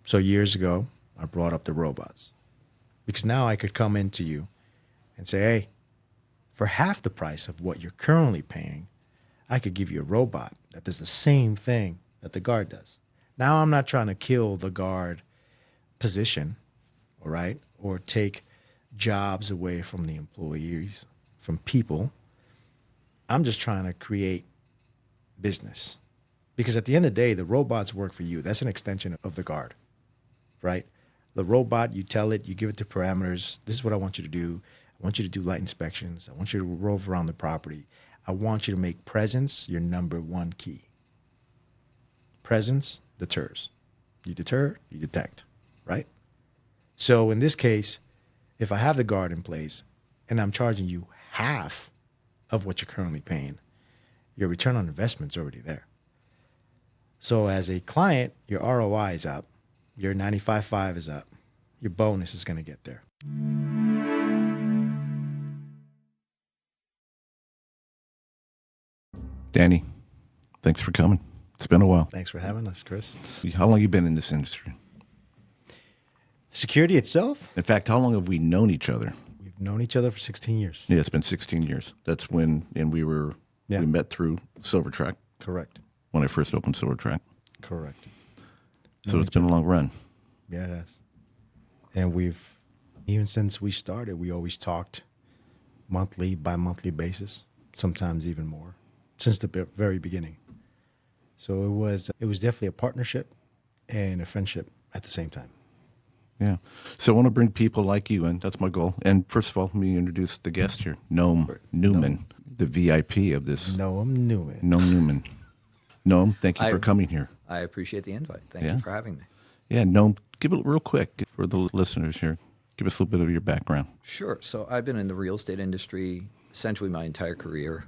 So years ago, I brought up the robots because now I could come into you and say, hey, for half the price of what you're currently paying, I could give you a robot that does the same thing that the guard does. Now I'm not trying to kill the guard position, all right, or take jobs away from the employees, from people. I'm just trying to create business. Because at the end of the day, the robots work for you. That's an extension of the guard, right? The robot, you tell it, you give it the parameters. This is what I want you to do. I want you to do light inspections. I want you to rove around the property. I want you to make presence your number one key. Presence deters. You deter, you detect, right? So in this case, if I have the guard in place and I'm charging you half of what you're currently paying, your return on investment's already there. So as a client, your ROI is up, your 95.5 is up, your bonus is going to get there. Danny, thanks for coming. It's been a while. Thanks for having us, Chris. How long have you been in this industry? Security itself? In fact, how long have we known each other? We've known each other for 16 years. Yeah, it's been 16 years. That's when, and we met through Silvertrack. Correct. When I first opened Silvertrack. Correct. So it's been a long run. Yeah, it has. And even since we started, we always talked monthly, bi-monthly basis, sometimes even more, since the very beginning. So it was definitely a partnership and a friendship at the same time. Yeah. So I want to bring people like you in. That's my goal. And first of all, let me introduce the guest here, Noam Newman, the VIP of this. Noam Newman. Noam Newman. Noam, thank you for coming here. I appreciate the invite. Thank you for having me. Yeah, Noam, give it real quick for the listeners here. Give us a little bit of your background. Sure. So I've been in the real estate industry essentially my entire career,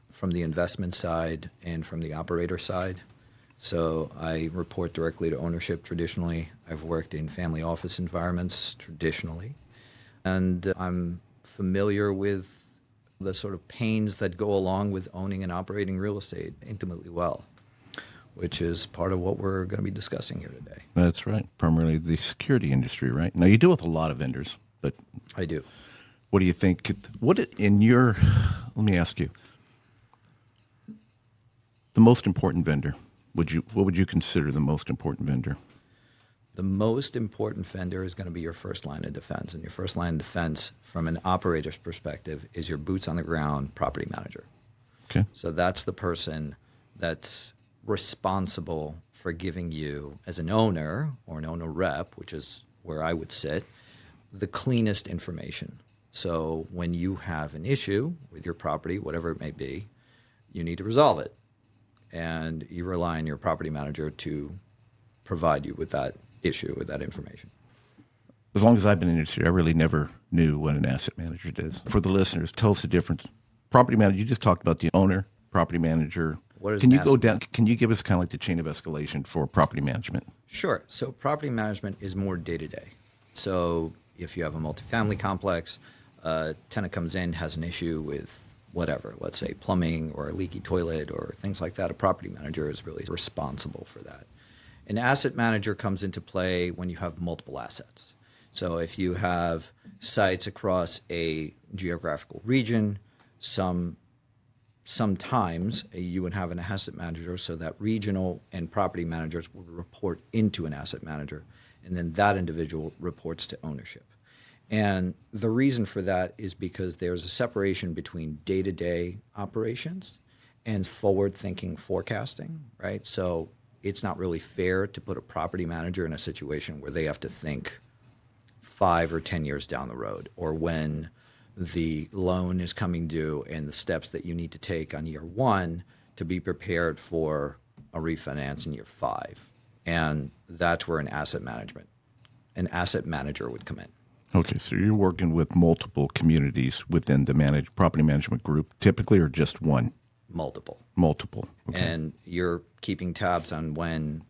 from the investment side and from the operator side. So I report directly to ownership traditionally. I've worked in family office environments traditionally. And I'm familiar with the sort of pains that go along with owning and operating real estate intimately well, which is part of what we're going to be discussing here today. That's right. Primarily the security industry, right? Now, you deal with a lot of vendors, but... I do. What do you think? Let me ask you, the most important vendor, what would you consider the most important vendor? The most important vendor is going to be your first line of defense. And your first line of defense from an operator's perspective is your boots on the ground property manager. Okay. So that's the person that's responsible for giving you, as an owner or an owner rep, which is where I would sit, the cleanest information. So when you have an issue with your property, whatever it may be, you need to resolve it. And you rely on your property manager to provide you with that issue, with that information. As long as I've been in the industry, I really never knew what an asset manager does. For the listeners, tell us the difference. Property manager, you just talked about the owner, property manager. Can you go down? Can you give us kind of like the chain of escalation for property management? Sure. So property management is more day-to-day. So if you have a multifamily complex, a tenant comes in, has an issue with whatever, let's say plumbing or a leaky toilet or things like that, a property manager is really responsible for that. An asset manager comes into play when you have multiple assets. So if you have sites across a geographical region, sometimes you would have an asset manager so that regional and property managers would report into an asset manager, and then that individual reports to ownership. And the reason for that is because there's a separation between day-to-day operations and forward-thinking forecasting, right? So it's not really fair to put a property manager in a situation where they have to think 5 or 10 years down the road, or when the loan is coming due and the steps that you need to take on year 1 to be prepared for a refinance in year 5. And that's where an asset manager would come in. Okay, so you're working with multiple communities within the property management group, typically, or just one? Multiple. Okay. And you're keeping tabs on when,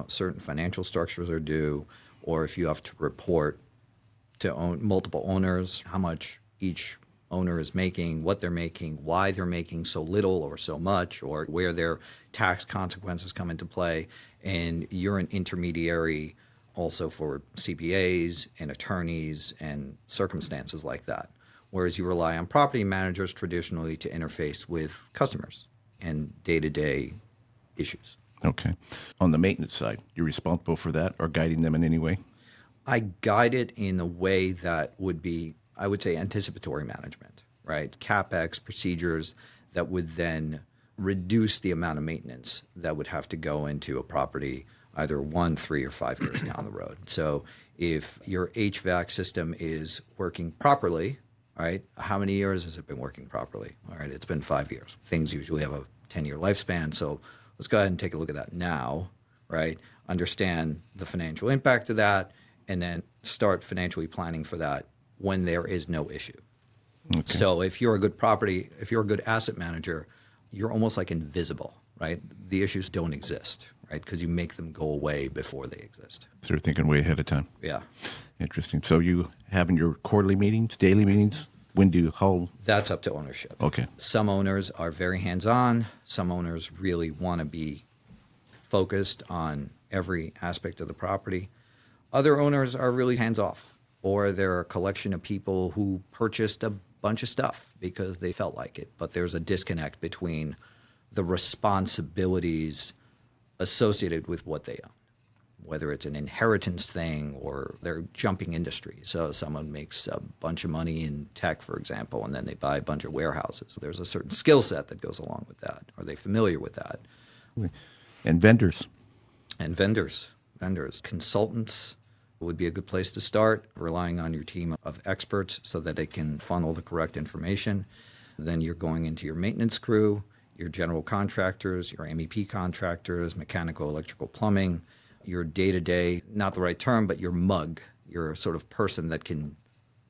certain financial structures are due, or if you have to report to multiple owners, how much each owner is making, what they're making, why they're making so little or so much, or where their tax consequences come into play. And you're an intermediary also for CPAs and attorneys and circumstances like that. Whereas you rely on property managers traditionally to interface with customers and day-to-day issues. Okay. On the maintenance side, you're responsible for that or guiding them in any way? I guide it in a way that would be, I would say, anticipatory management, right? CapEx procedures that would then reduce the amount of maintenance that would have to go into a property either 1, 3, or 5 years down the road. So if your HVAC system is working properly, right, how many years has it been working properly? All right, it's been 5 years. Things usually have a 10-year lifespan. So let's go ahead and take a look at that now, right? Understand the financial impact of that, and then start financially planning for that when there is no issue. Okay. So if you're a good asset manager, you're almost like invisible, right? The issues don't exist, right? Because you make them go away before they exist. So you're thinking way ahead of time. Yeah. Interesting. So you having your quarterly meetings, daily meetings? How? That's up to ownership. Okay. Some owners are very hands-on. Some owners really want to be focused on every aspect of the property. Other owners are really hands-off, or they're a collection of people who purchased a bunch of stuff because they felt like it, but there's a disconnect between the responsibilities associated with what they own, whether it's an inheritance thing or they're jumping industries. So someone makes a bunch of money in tech, for example, and then they buy a bunch of warehouses. There's a certain skill set that goes along with that. Are they familiar with that? And vendors. And vendors, consultants would be a good place to start, relying on your team of experts so that it can funnel the correct information. Then you're going into your maintenance crew, your general contractors, your MEP contractors, mechanical, electrical, plumbing, your day-to-day, not the right term, but your mug, your sort of person that can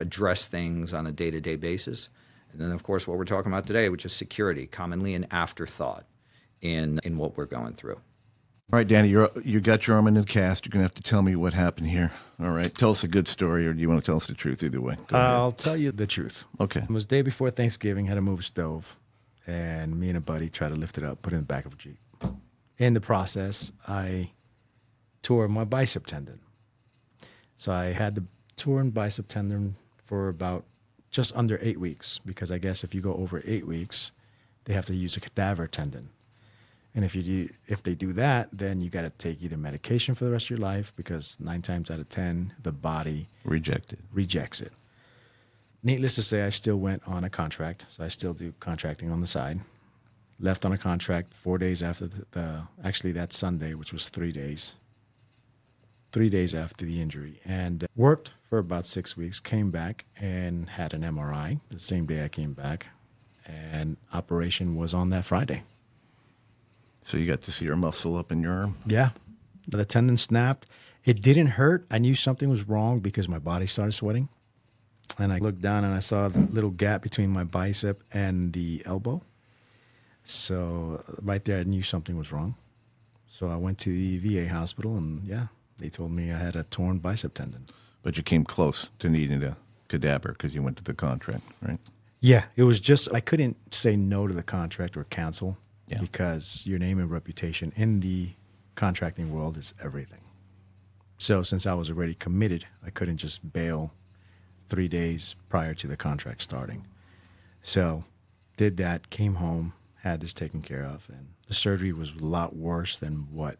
address things on a day-to-day basis. And then, of course, what we're talking about today, which is security, commonly an afterthought in what we're going through. All right, Danny, you got your arm in the cast. You're going to have to tell me what happened here. All right. Tell us a good story, or do you want to tell us the truth? Either way. I'll tell you the truth. Okay. It was the day before Thanksgiving, had to move a stove, and me and a buddy tried to lift it up, put it in the back of a Jeep. In the process, I tore my bicep tendon. So I had the torn bicep tendon for about just under 8 weeks, because I guess if you go over 8 weeks, they have to use a cadaver tendon. And if they do that, then you got to take either medication for the rest of your life, because 9 times out of 10, the body rejects it. Needless to say, I still went on a contract, so I still do contracting on the side. Left on a contract 4 days after actually that Sunday, which was 3 days. 3 days after the injury, and worked for about 6 weeks, came back and had an MRI the same day I came back, and operation was on that Friday. So you got to see your muscle up in your arm? Yeah. The tendon snapped. It didn't hurt. I knew something was wrong because my body started sweating. And I looked down and I saw the little gap between my bicep and the elbow. So right there, I knew something was wrong. So I went to the VA hospital, and yeah, they told me I had a torn bicep tendon. But you came close to needing a cadaver because you went to the contract, right? Yeah, it was just, I couldn't say no to the contract or cancel. Yeah. Because your name and reputation in the contracting world is everything. So since I was already committed, I couldn't just bail 3 days prior to the contract starting. So did that, came home, had this taken care of, and the surgery was a lot worse than what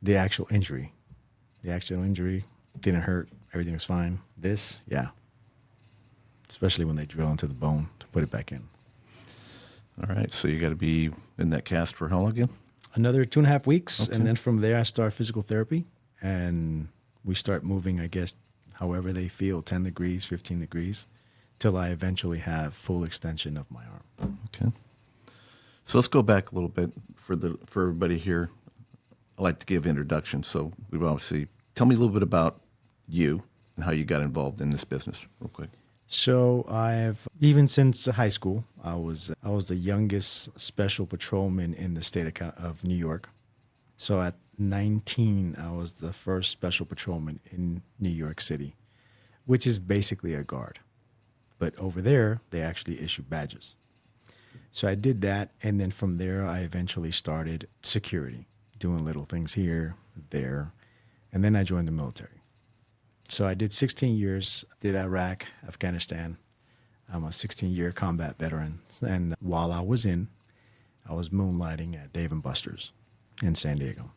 the actual injury. The actual injury didn't hurt. Everything was fine. This, yeah. Especially when they drill into the bone to put it back in. All right, so you got to be in that cast for how long again? Another 2.5 weeks, okay. And then from there I start physical therapy, and we start moving, I guess, however they feel, 10 degrees, 15 degrees, till I eventually have full extension of my arm. Okay. So let's go back a little bit for everybody here. I like to give introductions, so we've obviously tell me a little bit about you and how you got involved in this business, real quick. So even since high school, I was the youngest special patrolman in the state of New York. So at 19, I was the first special patrolman in New York City, which is basically a guard. But over there, they actually issue badges. So I did that, and then from there, I eventually started security, doing little things here, there, And then I joined the military. So I did 16 years, did Iraq, Afghanistan. I'm a 16-year combat veteran. And while I was moonlighting at Dave & Buster's in San Diego.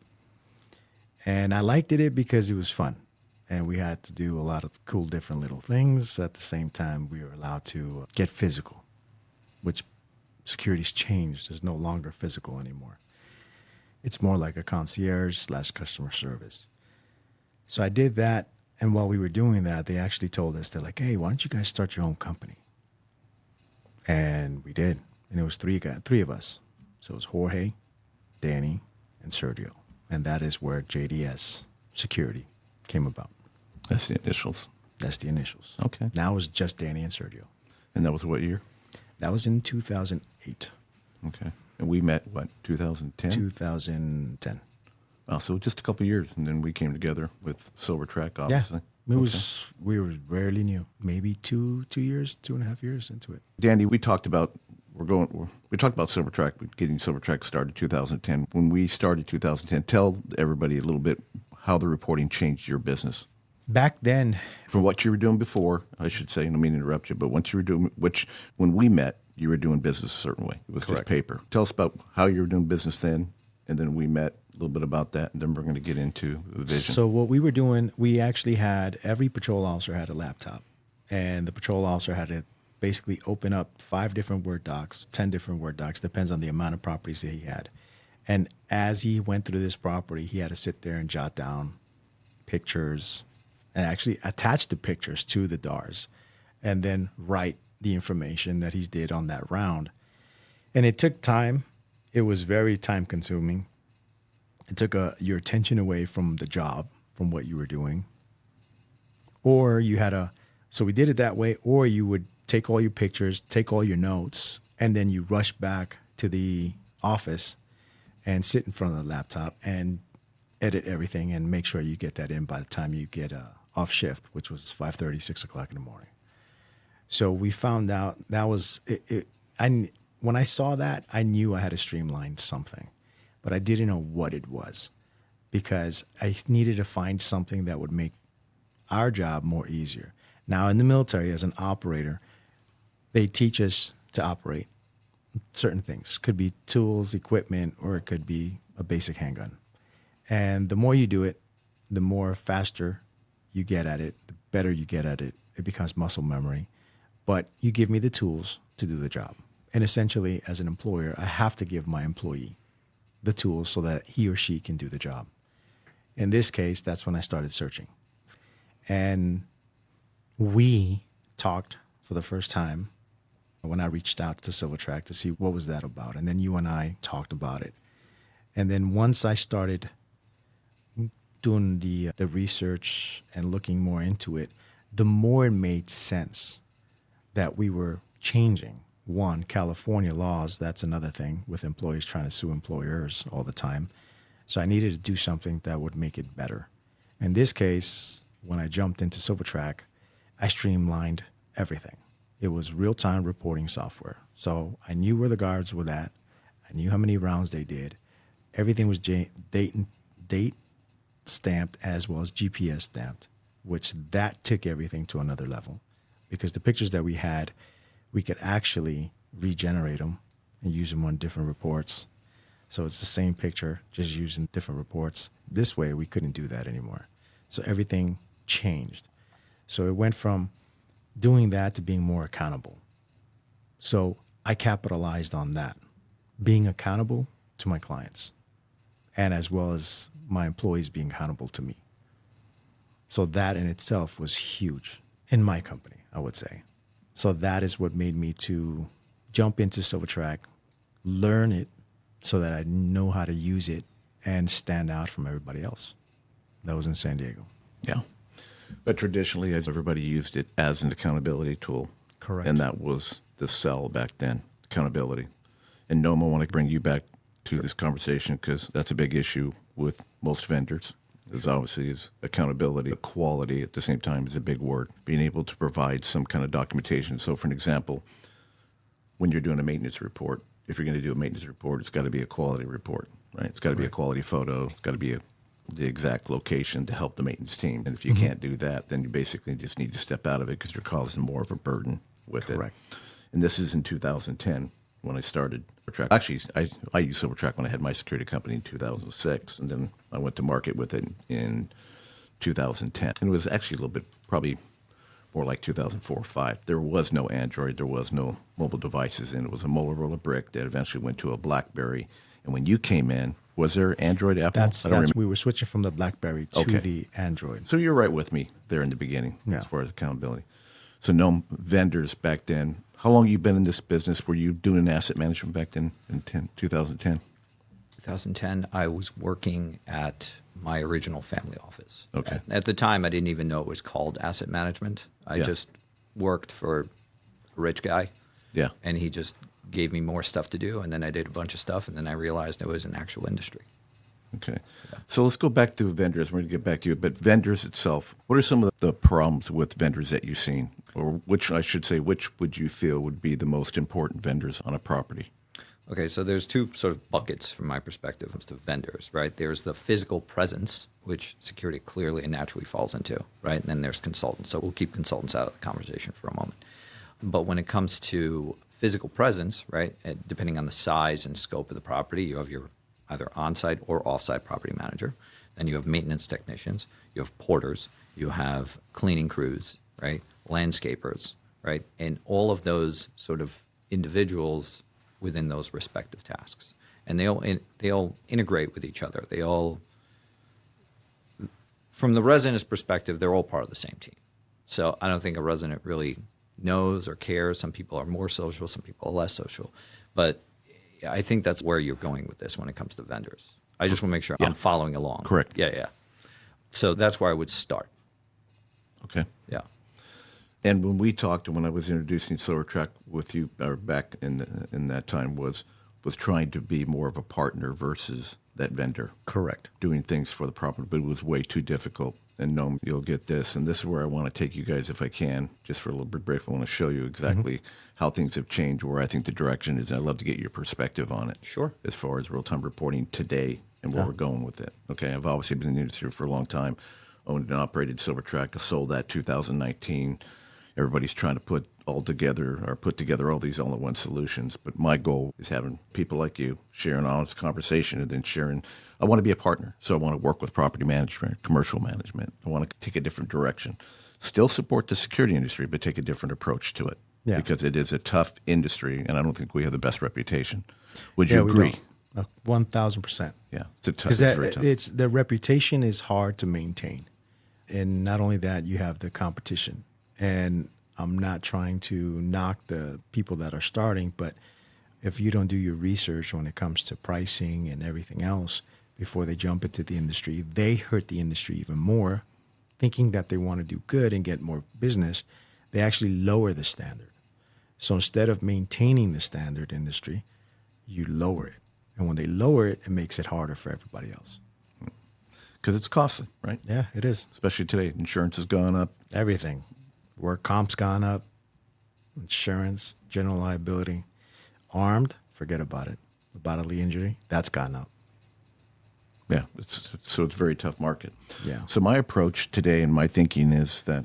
And I liked it because it was fun. And we had to do a lot of cool, different little things. At the same time, we were allowed to get physical, which security's changed. It's no longer physical anymore. It's more like a concierge / customer service. So I did that. And while we were doing that, they actually told us, they're like, hey, why don't you guys start your own company? And we did. And it was three of us. So it was Jorge, Danny, and Sergio. And that is where JDS Security came about. That's the initials. That's the initials. Okay. Now it's just Danny and Sergio. And that was what year? That was in 2008. Okay. And we met, what, 2010? 2010. Oh, so just a couple of years, and then we came together with Silver Track, obviously. Yeah. We were rarely new. Maybe 2.5 years into it. Danny, we talked about Silver Track, getting Silver Track started 2010. When we started 2010, tell everybody a little bit how the reporting changed your business. Back then, from what you were doing before, I should say, I don't mean to interrupt you, but when we met, you were doing business a certain way. It was Correct. Just paper. Tell us about how you were doing business then, and then we met, a little bit about that, and then we're going to get into the vision. So what we were doing, we actually had, every patrol officer had a laptop, and the patrol officer had to basically open up 5 different Word docs, 10 different Word docs, depends on the amount of properties that he had. And as he went through this property, he had to sit there and jot down pictures and actually attach the pictures to the DARs and then write the information that he did on that round. And it took time. It was very time consuming. It took your attention away from the job, from what you were doing. Or you had so we did it that way, or you would take all your pictures, take all your notes, and then you rush back to the office and sit in front of the laptop and edit everything and make sure you get that in by the time you get off shift, which was 5:30, 6 o'clock in the morning. So we found out that was it. When I saw that, I knew I had to streamline something, but I didn't know what it was because I needed to find something that would make our job more easier. Now, in the military, as an operator, they teach us to operate certain things. Could be tools, equipment, or it could be a basic handgun. And the more you do it, the more faster you get at it, the better you get at it. It becomes muscle memory. But you give me the tools to do the job. And essentially, as an employer, I have to give my employee the tools so that he or she can do the job. In this case, that's when I started searching. And we talked for the first time when I reached out to Silvertrack to see what was that about. And then you and I talked about it. And then once I started doing the research and looking more into it, the more it made sense that we were changing. One, California laws, that's another thing with employees trying to sue employers all the time. So I needed to do something that would make it better. In this case, when I jumped into Silvertrack, I streamlined everything. It was real-time reporting software. So I knew where the guards were at. I knew how many rounds they did. Everything was date stamped as well as GPS stamped, which that took everything to another level because the pictures that we had, we could actually regenerate them and use them on different reports. So it's the same picture, just using different reports. This way, we couldn't do that anymore. So everything changed. So it went from doing that to being more accountable. So I capitalized on that, being accountable to my clients, and as well as my employees being accountable to me. So that in itself was huge in my company, I would say. So that is what made me to jump into Silvertrack, learn it so that I know how to use it and stand out from everybody else. That was in San Diego. Yeah. But traditionally, as everybody used it as an accountability tool. Correct. And that was the sell back then, accountability. And Noam, I want to bring you back to this conversation because that's a big issue with most vendors. There's obviously is accountability. Quality at the same time is a big word. Being able to provide some kind of documentation. So for an example, when you're doing a maintenance report, if you're going to do a maintenance report, it's got to be a quality report, right? It's got to be a quality photo. It's got to be the exact location to help the maintenance team. And if you can't do that, then you basically just need to step out of it because you're causing more of a burden with it. Correct. And this is in 2010 when I started SilverTrack. Actually, I used SilverTrack when I had my security company in 2006, and then I went to market with it in 2010. And it was actually a little bit, probably more like 2004 or 5. There was no Android. There was no mobile devices. And it was a Motorola brick that eventually went to a BlackBerry. And when you came in, was there Android, Apple? We were switching from the BlackBerry to the Android. So you're right with me there in the beginning as far as accountability. So no vendors back then. How long have you been in this business? Were you doing asset management back then in 2010? 2010, I was working at my original family office. Okay. At the time, I didn't even know it was called asset management. I just worked for a rich guy. Yeah. And he just gave me more stuff to do, and then I did a bunch of stuff, and then I realized it was an actual industry. Okay. So let's go back to vendors. We're going to get back to you. But vendors itself, what are some of the problems with vendors that you've seen? Or which would you feel would be the most important vendors on a property? Okay, so there's two sort of buckets from my perspective when it comes to vendors, right? There's the physical presence, which security clearly and naturally falls into, right? And then there's consultants. So we'll keep consultants out of the conversation for a moment. But when it comes to physical presence, right, depending on the size and scope of the property, you have your either on-site or off-site property manager. Then you have maintenance technicians, you have porters, you have cleaning crews, right, landscapers, right, and all of those sort of individuals within those respective tasks. And they all integrate with each other. They all, from the resident's perspective, they're all part of the same team. So I don't think a resident really knows or cares. Some people are more social, some people are less social. But I think that's where you're going with this when it comes to vendors. I just want to make sure I'm following along. Correct. Yeah. So that's where I would start. Okay. Yeah. And when we talked, and when I was introducing SilverTrack with you, or back in that time, was trying to be more of a partner versus that vendor. Correct. Doing things for the property, but it was way too difficult. And Noam, you'll get this, and this is where I want to take you guys, if I can, just for a little bit brief. I want to show you exactly how things have changed, where I think the direction is. And I'd love to get your perspective on it. Sure. As far as real-time reporting today and where we're going with it. Okay, I've obviously been in the industry for a long time, owned and operated SilverTrack. I sold that 2019. Everybody's trying to put together all these all-in-one solutions. But my goal is having people like you sharing honest conversation and then sharing. I want to be a partner. So I want to work with property management, commercial management. I want to take a different direction. Still support the security industry, but take a different approach to it. Yeah. Because it is a tough industry, and I don't think we have the best reputation. Would you agree? 1,000%. Yeah, it's a tough. Because the reputation is hard to maintain. And not only that, you have the competition. And I'm not trying to knock the people that are starting, but if you don't do your research when it comes to pricing and everything else before they jump into the industry, they hurt the industry even more, thinking that they want to do good and get more business. They actually lower the standard. So instead of maintaining the standard industry, you lower it. And when they lower it, it makes it harder for everybody else. Because it's costly, right? Yeah, it is. Especially today. Insurance has gone up. Everything. Work comp's gone up. Insurance, general liability. Armed, forget about it. Bodily injury, that's gone up. Yeah, so it's a very tough market. Yeah. So my approach today and my thinking is that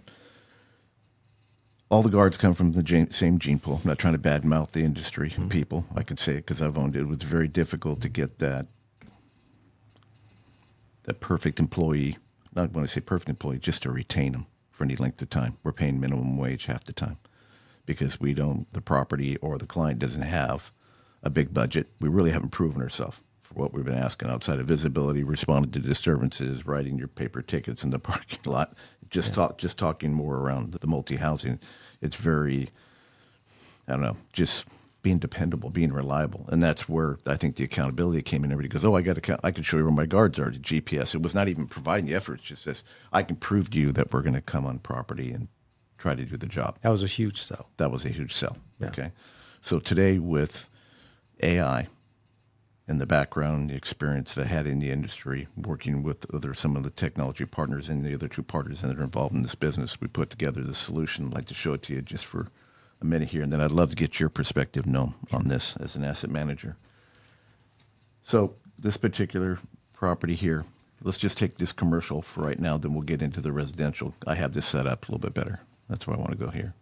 all the guards come from the same gene pool. I'm not trying to badmouth the industry and people. I can say it because I've owned it. It was very difficult to get that perfect employee. Not when I say perfect employee, just to retain them for any length of time. We're paying minimum wage half the time because the property or the client doesn't have a big budget. We really haven't proven ourselves for what we've been asking outside of visibility, responding to disturbances, writing your paper tickets in the parking lot, just talking more around the multi-housing. It's very, I don't know, just being dependable, being reliable. And that's where I think the accountability came in. Everybody goes, oh, I can show you where my guards are, GPS. It was not even providing the effort. It's just this, I can prove to you that we're going to come on property and try to do the job. That was a huge sell. That was a huge sell. Yeah. Okay. So today with AI and the background, the experience that I had in the industry, working with some of the technology partners and the other two partners that are involved in this business, we put together the solution. I'd like to show it to you just for a minute here, and then I'd love to get your perspective, Noam, on this as an asset manager. So this particular property here let's just take this commercial for right now, then we'll get into the residential. I have this set up a little bit better. That's why I want to go here.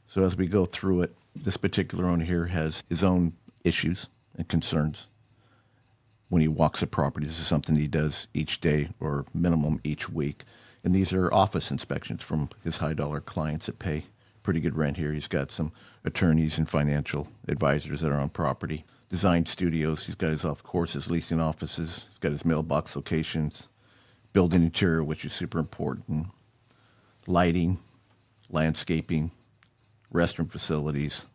So as we go through it, this particular owner here has his own issues and concerns. When he walks a property, this is something he does each day or minimum each week. And these are office inspections from his high-dollar clients that pay pretty good rent here. He's got some attorneys and financial advisors that are on property. Design studios, he's got his his leasing offices, he's got his mailbox locations, building interior, which is super important, lighting, landscaping, restroom facilities.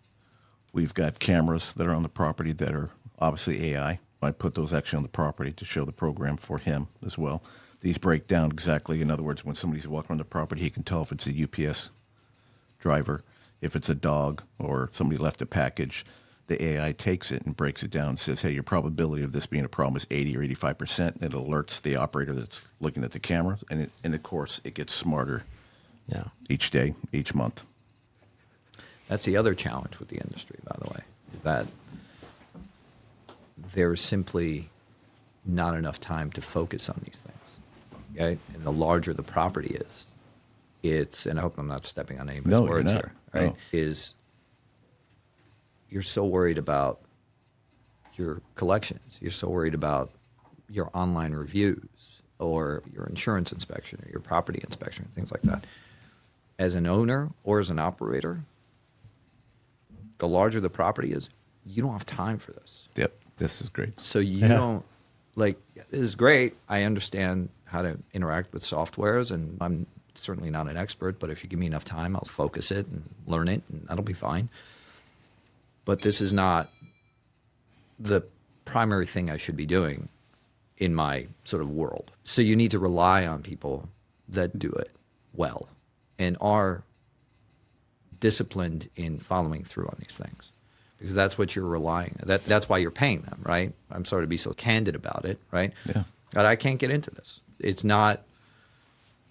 We've got cameras that are on the property that are obviously AI. I put those actually on the property to show the program for him as well. These break down exactly. In other words, when somebody's walking on the property, he can tell if it's a UPS driver, if it's a dog, or somebody left a package. The AI takes it and breaks it down and says, hey, your probability of this being a problem is 80 or 85%. And it alerts the operator that's looking at the camera. And of course, it gets smarter each day, each month. That's the other challenge with the industry, by the way, is that there's simply not enough time to focus on these things. Okay? And the larger the property is, and I hope I'm not stepping on anybody's words here, right? Is you're so worried about your collections. You're so worried about your online reviews or your insurance inspection or your property inspection, things like that. As an owner or as an operator, the larger the property is, you don't have time for this. Yep, this is great. So you don't, like, this is great. I understand how to interact with softwares, and I'm certainly not an expert, but if you give me enough time, I'll focus it and learn it, and that'll be fine. But this is not the primary thing I should be doing in my sort of world. So you need to rely on people that do it well and are disciplined in following through on these things, because that's what you're relying on. That's why you're paying them, right? I'm sorry to be so candid about it, right? Yeah. God, I can't get into this. It's not.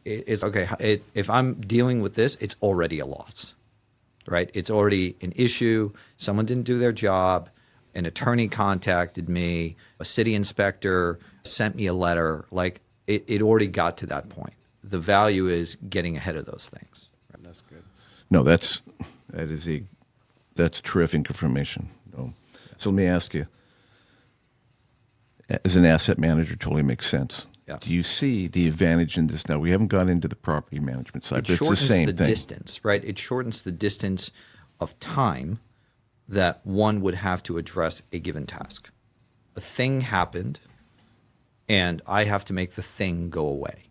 It's okay. If I'm dealing with this, it's already a loss, right? It's already an issue. Someone didn't do their job. An attorney contacted me. A city inspector sent me a letter. Like it already got to that point. The value is getting ahead of those things. Right? That's good. No, that's terrific information. No. So let me ask you, as an asset manager, totally makes sense. Yeah. Do you see the advantage in this? Now, we haven't gone into the property management side, but it's the same thing. Distance, right? It shortens the distance of time that one would have to address a given task. A thing happened, and I have to make the thing go away.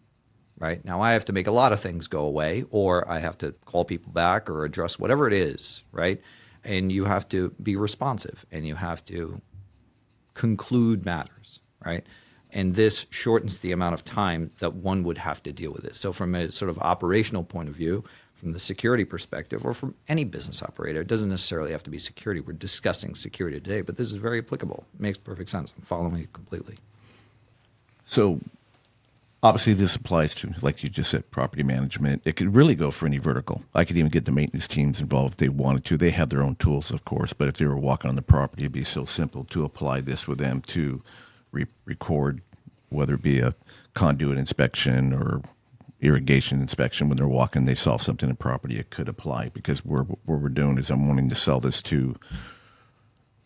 Right? Now I have to make a lot of things go away, or I have to call people back or address whatever it is, right? And you have to be responsive, and you have to conclude matters, right? And this shortens the amount of time that one would have to deal with it. So from a sort of operational point of view, from the security perspective, or from any business operator, it doesn't necessarily have to be security. We're discussing security today, but this is very applicable. It makes perfect sense. I'm following it completely. So obviously, this applies to, like you just said, property management. It could really go for any vertical. I could even get the maintenance teams involved if they wanted to. They have their own tools, of course, but if they were walking on the property, it'd be so simple to apply this with them to record, whether it be a conduit inspection or irrigation inspection. When they're walking, they saw something in the property, it could apply, because what we're doing is I'm wanting to sell this to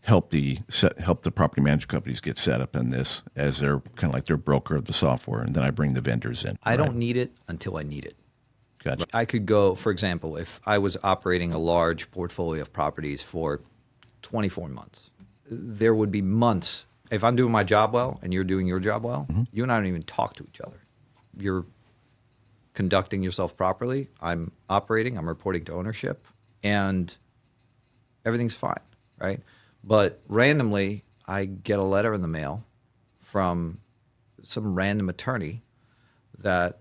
help the property management companies get set up in this as they're kind of like their broker of the software, and then I bring the vendors in. I don't need it until I need it. Gotcha. I could go, for example, if I was operating a large portfolio of properties for 24 months, there would be months. If I'm doing my job well and you're doing your job well, you and I don't even talk to each other. You're conducting yourself properly. I'm operating. I'm reporting to ownership, and everything's fine, right? But randomly, I get a letter in the mail from some random attorney that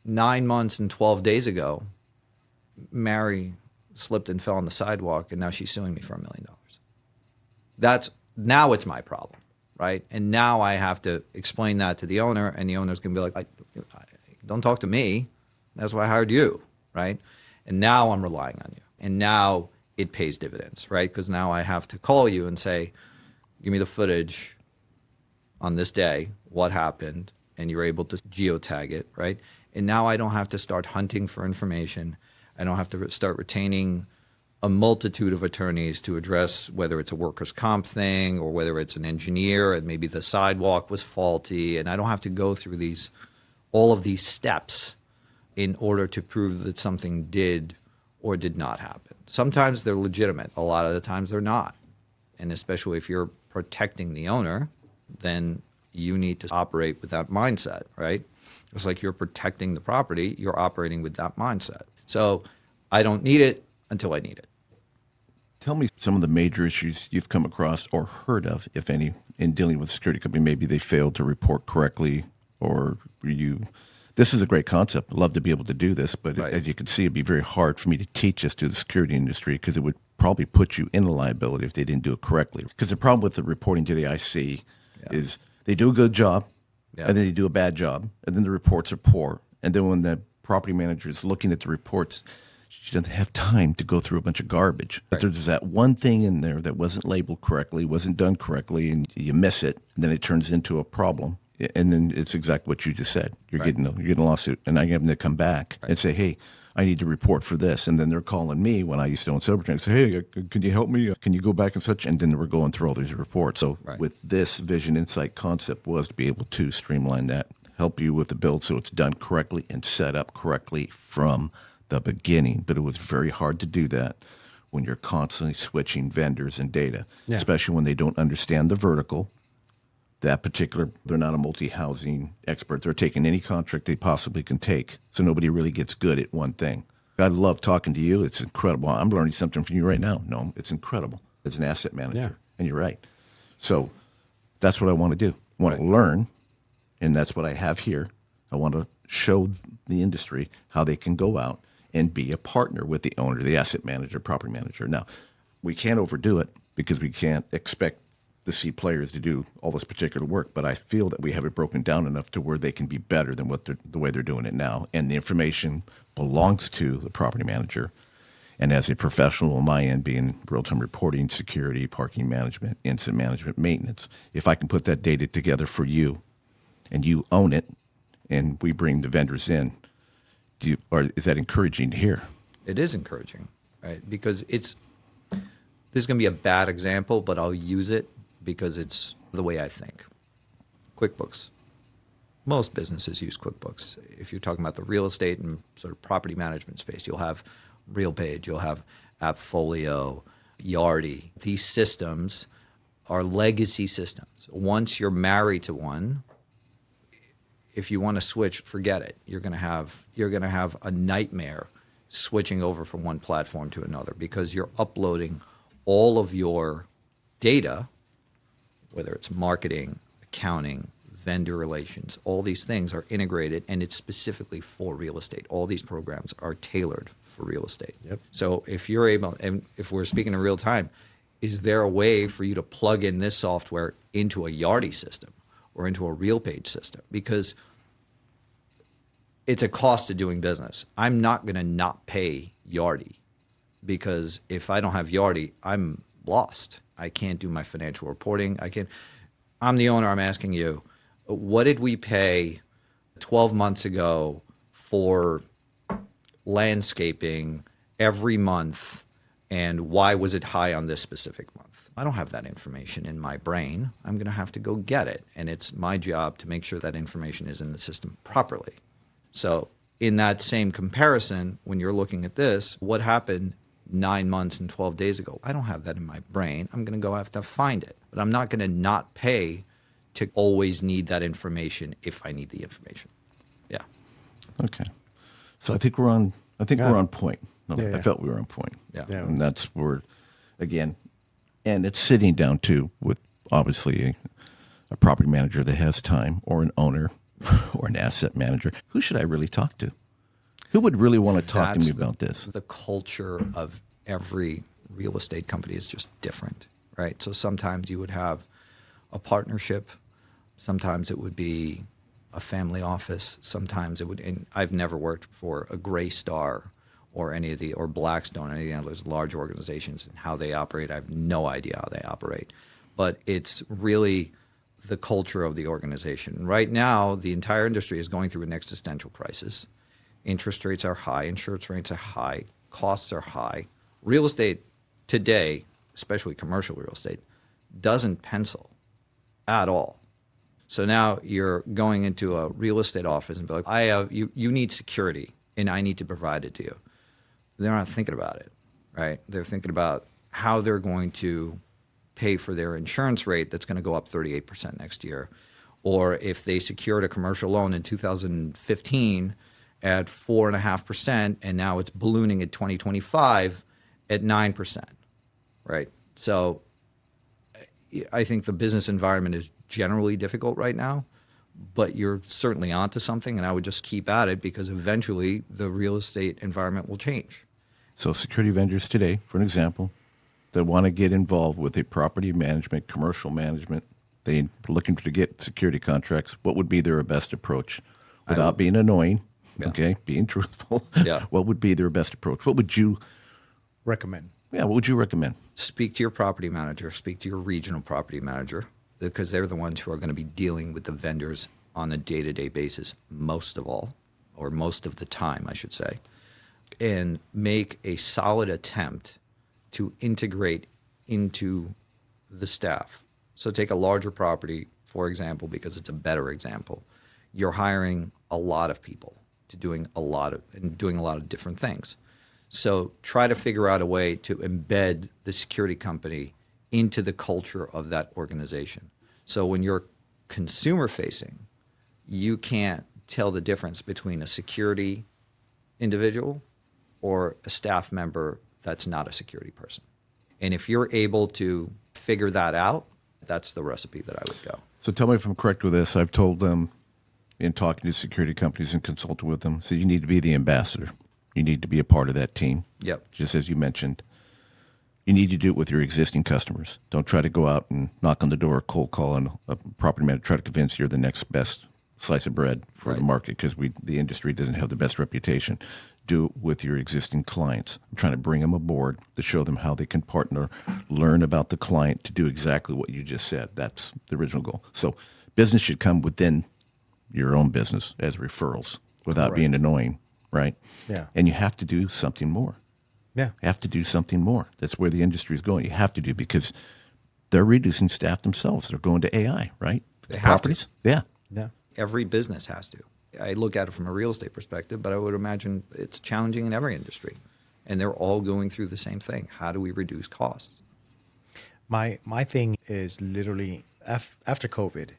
9 months and 12 days ago, Mary slipped and fell on the sidewalk, and now she's suing me for $1 million. Now it's my problem, right? And now I have to explain that to the owner, and the owner's going to be like, don't talk to me. That's why I hired you, right? And now I'm relying on you. And now it pays dividends, right? Because now I have to call you and say, give me the footage on this day, what happened, and you're able to geotag it, right? And now I don't have to start hunting for information. I don't have to start retaining a multitude of attorneys to address whether it's a workers' comp thing or whether it's an engineer and maybe the sidewalk was faulty. And I don't have to go through all of these steps in order to prove that something did or did not happen. Sometimes they're legitimate. A lot of the times they're not. And especially if you're protecting the owner, then you need to operate with that mindset, right? It's like you're protecting the property, you're operating with that mindset. So I don't need it until I need it. Tell me some of the major issues you've come across or heard of, if any, in dealing with a security company. Maybe they failed to report correctly, or this is a great concept. I'd love to be able to do this, but Right. as you can see, it'd be very hard for me to teach this to the security industry because it would probably put you in a liability if they didn't do it correctly. Because the problem with the reporting today I see is they do a good job, and then they do a bad job, and then the reports are poor. And then when the property manager is looking at the reports, she doesn't have time to go through a bunch of garbage. But there's that one thing in there that wasn't labeled correctly, wasn't done correctly, and you miss it, and then it turns into a problem. And then it's exactly what you just said. You're getting a lawsuit, and I have them to come back and say, hey, I need to report for this. And then they're calling me when I used to own Silverton. Say, hey, can you help me? Can you go back and such? And then we're going through all these reports. So with this Vision InSight concept was to be able to streamline that, help you with the build so it's done correctly and set up correctly from the beginning. But it was very hard to do that when you're constantly switching vendors and data, especially when they don't understand the vertical. They're not a multi-housing expert. They're taking any contract they possibly can take. So nobody really gets good at one thing. I love talking to you. It's incredible. I'm learning something from you right now. No, it's incredible as an asset manager. Yeah. And you're right. So that's what I want to do. I want to learn, and that's what I have here. I want to show the industry how they can go out and be a partner with the owner, the asset manager, property manager. Now, we can't overdo it because we can't expect the C players to do all this particular work, but I feel that we have it broken down enough to where they can be better than the way they're doing it now. And the information belongs to the property manager. And as a professional on my end, being real-time reporting, security, parking management, incident management, maintenance, if I can put that data together for you and you own it and we bring the vendors in, is that encouraging to hear? It is encouraging, right? Because this is going to be a bad example, but I'll use it because it's the way I think. QuickBooks. Most businesses use QuickBooks. If you're talking about the real estate and sort of property management space, you'll have RealPage, you'll have AppFolio, Yardi. These systems are legacy systems. Once you're married to one, if you want to switch, forget it. You're going to have a nightmare switching over from one platform to another because you're uploading all of your data, whether it's marketing, accounting, vendor relations, all these things are integrated, and it's specifically for real estate. All these programs are tailored for real estate. Yep. So if you're able, and if we're speaking in real time, is there a way for you to plug in this software into a Yardi system or into a RealPage system? Because it's a cost of doing business. I'm not going to not pay Yardi because if I don't have Yardi, I'm lost. I can't do my financial reporting. I'm the owner. I'm asking you, what did we pay 12 months ago for landscaping every month, and why was it high on this specific month? I don't have that information in my brain. I'm going to have to go get it, and it's my job to make sure that information is in the system properly. So in that same comparison, when you're looking at this, what happened 9 months and 12 days ago? I don't have that in my brain. I'm going to go have to find it. But I'm not going to not pay to always need that information if I need the information. Yeah. Okay. So I think we're on point. No, I felt we were on point. Yeah. And that's where, again, and it's sitting down too with obviously a property manager that has time, or an owner or an asset manager. Who should I really talk to? Who would really want to talk to me about this? The culture of every real estate company is just different, right? So sometimes you would have a partnership. Sometimes it would be a family office. Sometimes it would, and I've never worked for a Greystar or Blackstone, any of those large organizations, and how they operate. I have no idea how they operate. But it's really the culture of the organization. Right now, the entire industry is going through an existential crisis. Interest rates are high, insurance rates are high, costs are high. Real estate today, especially commercial real estate, doesn't pencil at all. So now you're going into a real estate office and be like, you need security and I need to provide it to you. They're not thinking about it, right? They're thinking about how they're going to pay for their insurance rate that's going to go up 38% next year. Or if they secured a commercial loan in 2015 at 4.5%, and now it's ballooning at 2025 at 9%, right? So I think the business environment is generally difficult right now, but you're certainly onto something, and I would just keep at it because eventually the real estate environment will change. So security vendors today, for an example, that want to get involved with a property management, commercial management, they're looking to get security contracts, what would be their best approach? Without being annoying, okay, being truthful, what would be their best approach? What would you recommend? Yeah, what would you recommend? Speak to your property manager, speak to your regional property manager, because they're the ones who are going to be dealing with the vendors on a day-to-day basis most of all, or most of the time, I should say, and make a solid attempt to integrate into the staff. So take a larger property, for example, because it's a better example. You're hiring a lot of people to doing a lot of different things. So try to figure out a way to embed the security company into the culture of that organization. So when you're consumer facing, you can't tell the difference between a security individual or a staff member that's not a security person. And if you're able to figure that out, that's the recipe that I would go. So tell me if I'm correct with this. I've told them in talking to security companies and consulting with them, so you need to be the ambassador. You need to be a part of that team. Yep. Just as you mentioned. You need to do it with your existing customers. Don't try to go out and knock on the door, cold call on a property manager, try to convince you're the next best slice of bread for the market because the industry doesn't have the best reputation. Do it with your existing clients. I'm trying to bring them aboard to show them how they can partner, learn about the client to do exactly what you just said. That's the original goal. So business should come within your own business as referrals without being annoying, right? Yeah. And you have to do something more. Yeah. You have to do something more. That's where the industry is going. You have to do because they're reducing staff themselves. They're going to AI, right? They have properties. to. Yeah. Yeah. Every business has to. I look at it from a real estate perspective, but I would imagine it's challenging in every industry. And they're all going through the same thing. How do we reduce costs? My thing is literally after COVID,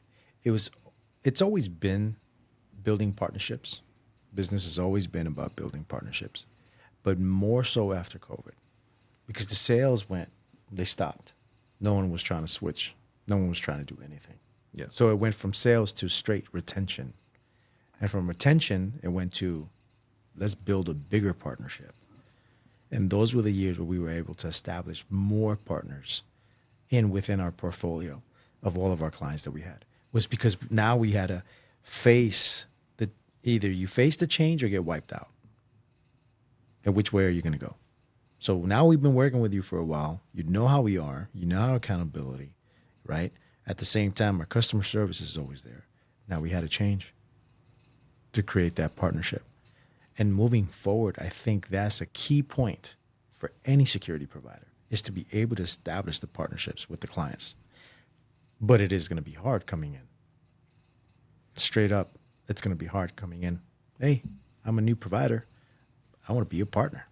it's always been building partnerships. Business has always been about building partnerships, but more so after COVID, because the sales they stopped. No one was trying to switch. No one was trying to do anything. Yeah. So it went from sales to straight retention. And from retention, it went to let's build a bigger partnership. And those were the years where we were able to establish more partners within our portfolio of all of our clients that we had. Was because now we had to face either you face the change or get wiped out. And which way are you going to go? So now we've been working with you for a while. You know how we are. You know our accountability, right? At the same time, our customer service is always there. Now we had to change to create that partnership. And moving forward, I think that's a key point for any security provider is to be able to establish the partnerships with the clients. But it is going to be hard coming in. Straight up, it's going to be hard coming in. Hey, I'm a new provider. I want to be your partner.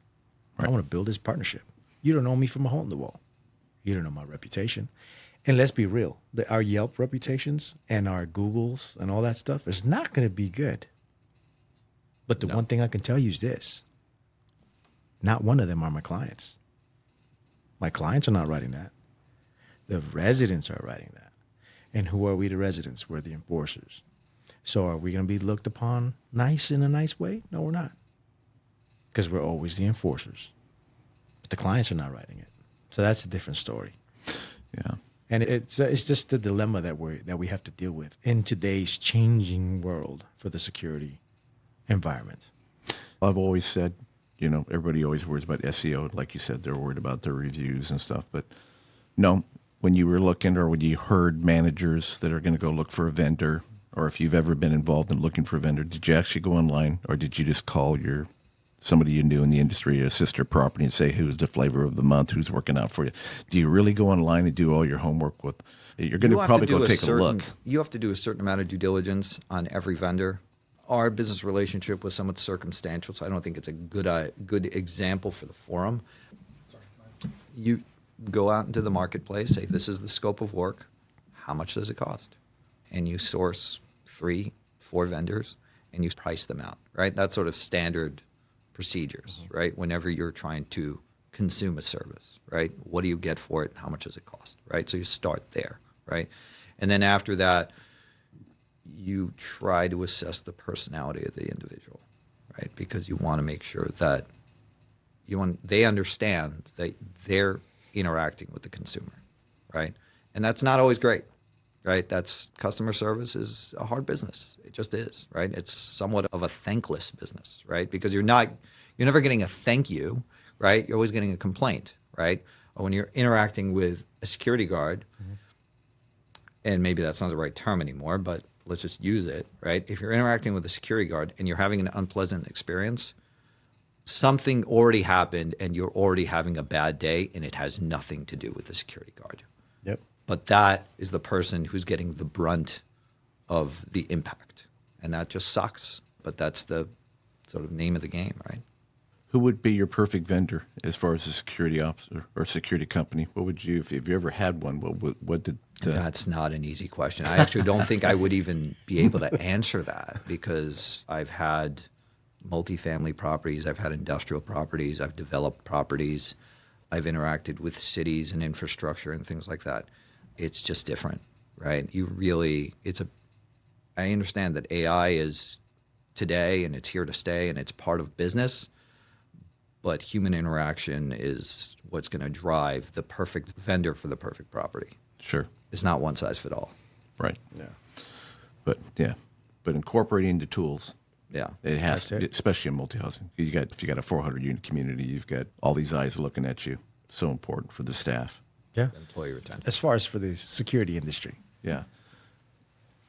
Right. I want to build this partnership. You don't know me from a hole in the wall. You don't know my reputation. And let's be real. Our Yelp reputations and our Googles and all that stuff is not going to be good. But the one thing I can tell you is this. Not one of them are my clients. My clients are not writing that. The residents are writing that. And who are we, the residents? We're the enforcers. So are we going to be looked upon nice in a nice way? No, we're not. Because we're always the enforcers. But the clients are not writing it. So that's a different story. Yeah. And it's just the dilemma that we have to deal with in today's changing world for the security environment. I've always said, everybody always worries about SEO. Like you said, they're worried about their reviews and stuff. But no, when you were looking, or when you heard managers that are going to go look for a vendor, or if you've ever been involved in looking for a vendor, did you actually go online, or did you just call somebody you knew in the industry, a sister property, and say who's the flavor of the month, who's working out for you? Do you really go online and do all your homework with? You're going to probably go take a look. You have to do a certain amount of due diligence on every vendor. Our business relationship was somewhat circumstantial, so I don't think it's a good example for the forum. You go out into the marketplace, say this is the scope of work, how much does it cost? And you source 3-4 vendors and you price them out, right? That's sort of standard procedures, right? Whenever you're trying to consume a service, right? What do you get for it? How much does it cost, right? So you start there, right? And then after that, you try to assess the personality of the individual, right? Because you want to make sure that they understand that they're interacting with the consumer, right? And that's not always great, right? Customer service is a hard business. It just is, right? It's somewhat of a thankless business, right? Because you're never getting a thank you, right? You're always getting a complaint, right? Or when you're interacting with a security guard, and maybe that's not the right term anymore, but let's just use it, right? If you're interacting with a security guard and you're having an unpleasant experience, something already happened and you're already having a bad day, and it has nothing to do with the security guard. Yep. But that is the person who's getting the brunt of the impact. And that just sucks. But that's the sort of name of the game, right? Who would be your perfect vendor as far as a security officer or security company? What would you, if you ever had one, what did... That's not an easy question. I actually don't think I would even be able to answer that, because I've had multifamily properties, I've had industrial properties, I've developed properties, I've interacted with cities and infrastructure and things like that. It's just different, right? I understand that AI is today and it's here to stay and it's part of business, but human interaction is what's going to drive the perfect vendor for the perfect property. Sure. It's not one size fit all. Right. Yeah. But incorporating the tools. Yeah. It has to, especially in multi-housing. If you got a 400 unit community, you've got all these eyes looking at you. So important for the staff. Yeah. Employee retention. As far as for the security industry. Yeah.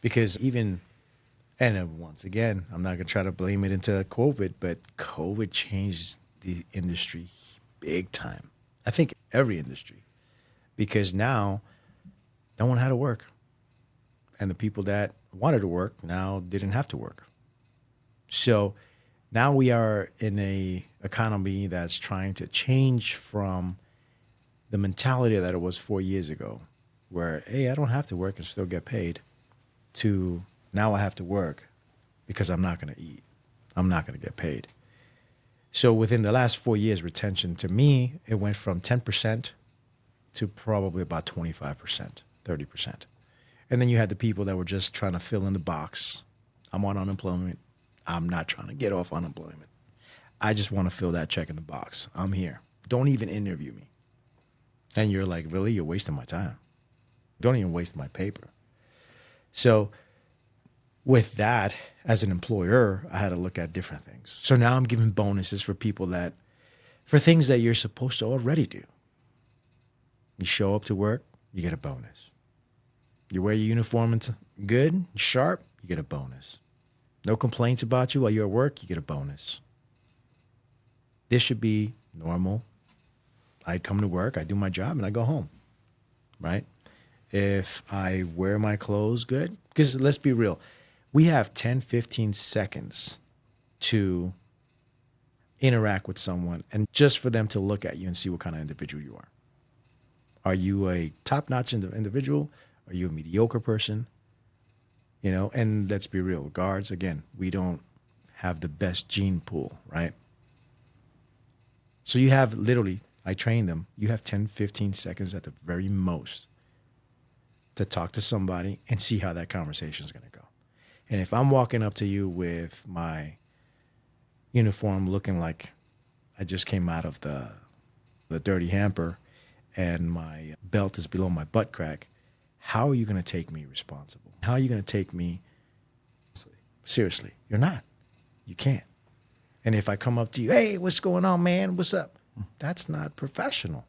Because once again, I'm not going to try to blame it into COVID, but COVID changed the industry big time. I think every industry. Because now no one had to work. And the people that wanted to work now didn't have to work. So now we are in a economy that's trying to change from the mentality that it was 4 years ago, where, hey, I don't have to work and still get paid, to now I have to work because I'm not going to eat. I'm not going to get paid. So within the last 4 years, retention, to me, it went from 10% to probably about 25%, 30%. And then you had the people that were just trying to fill in the box. I'm on unemployment. I'm not trying to get off unemployment. I just want to fill that check in the box. I'm here. Don't even interview me. And you're like, really? You're wasting my time. Don't even waste my paper. So with that, as an employer, I had to look at different things. So now I'm giving bonuses for things that you're supposed to already do. You show up to work, you get a bonus. You wear your uniform good, sharp, you get a bonus. No complaints about you while you're at work, you get a bonus. This should be normal. I come to work, I do my job, and I go home, right? If I wear my clothes good, because let's be real, we have 10, 15 seconds to interact with someone and just for them to look at you and see what kind of individual you are. Are you a top-notch individual? Are you a mediocre person? You know, and let's be real, guards, again, we don't have the best gene pool, right? So you have literally, I train them, you have 10, 15 seconds at the very most to talk to somebody and see how that conversation is going to go. And if I'm walking up to you with my uniform looking like I just came out of the dirty hamper and my belt is below my butt crack, how are you going to take me responsible? How are you going to take me seriously? You're not. You can't. And if I come up to you, hey, what's going on, man? What's up? That's not professional.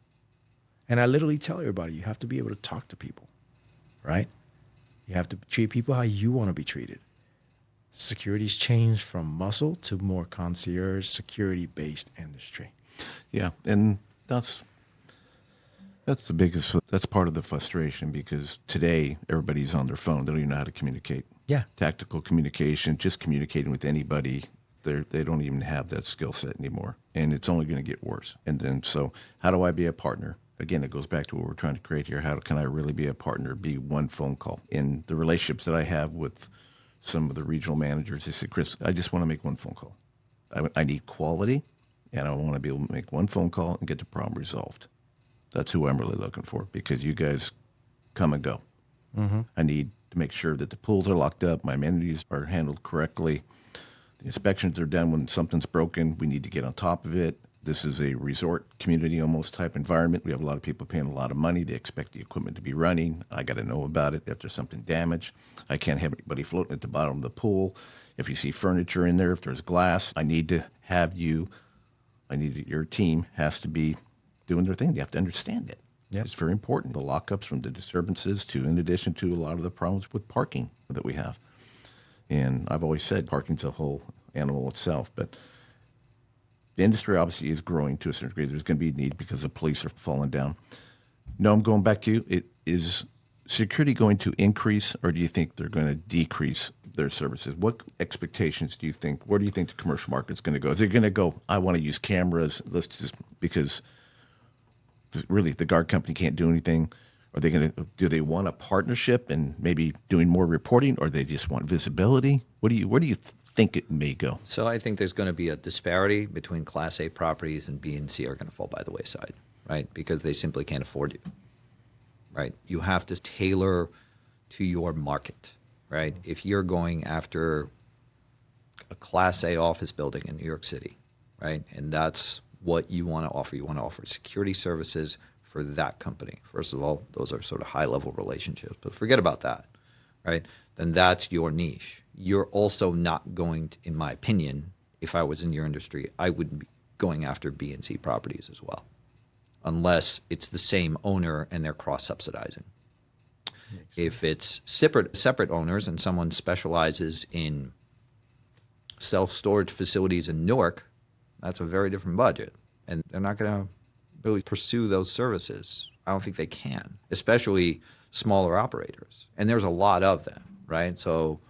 And I literally tell everybody, you have to be able to talk to people, right? You have to treat people how you want to be treated. Security's changed from muscle to more concierge, security-based industry. Yeah, and that's the biggest. That's part of the frustration because today everybody's on their phone. They don't even know how to communicate. Yeah, tactical communication, just communicating with anybody. They don't even have that skill set anymore, and it's only going to get worse. And then, so how do I be a partner? Again, it goes back to what we're trying to create here. How can I really be a partner? Be one phone call. In the relationships that I have with some of the regional managers, they say, Chris, I just want to make one phone call. I need quality, and I want to be able to make one phone call and get the problem resolved. That's who I'm really looking for because you guys come and go. Mm-hmm. I need to make sure that the pools are locked up, my amenities are handled correctly, the inspections are done when something's broken. We need to get on top of it. This is a resort community almost type environment. We have a lot of people paying a lot of money. They expect the equipment to be running. I got to know about it if there's something damaged. I can't have anybody floating at the bottom of the pool. If you see furniture in there, if there's glass, I need to have your team has to be doing their thing. They have to understand it. Yep. It's very important. The lockups from the disturbances to, in addition to a lot of the problems with parking that we have. And I've always said parking's a whole animal itself, but the industry obviously is growing to a certain degree. There's going to be a need because the police are falling down. No, I'm going back to you. Is security going to increase, or do you think they're going to decrease their services? What expectations do you think? Where do you think the commercial market's going to go? Is it going to go, I want to use cameras, because really the guard company can't do anything? Do they want a partnership and maybe doing more reporting, or they just want visibility? Where do you think it may go? So I think there's going to be a disparity between Class A properties and B and C are going to fall by the wayside, right? Because they simply can't afford you, right? You have to tailor to your market, right? If you're going after a Class A office building in New York City, right, and that's what you want to offer security services for that company. First of all, those are sort of high-level relationships, but forget about that, right? Then that's your niche. You're also not going to, in my opinion, if I was in your industry, I wouldn't be going after B and C properties as well, unless it's the same owner and they're cross-subsidizing. If it's separate owners and someone specializes in self-storage facilities in Newark, that's a very different budget, and they're not going to really pursue those services. I don't think they can, especially smaller operators. And there's a lot of them, right? So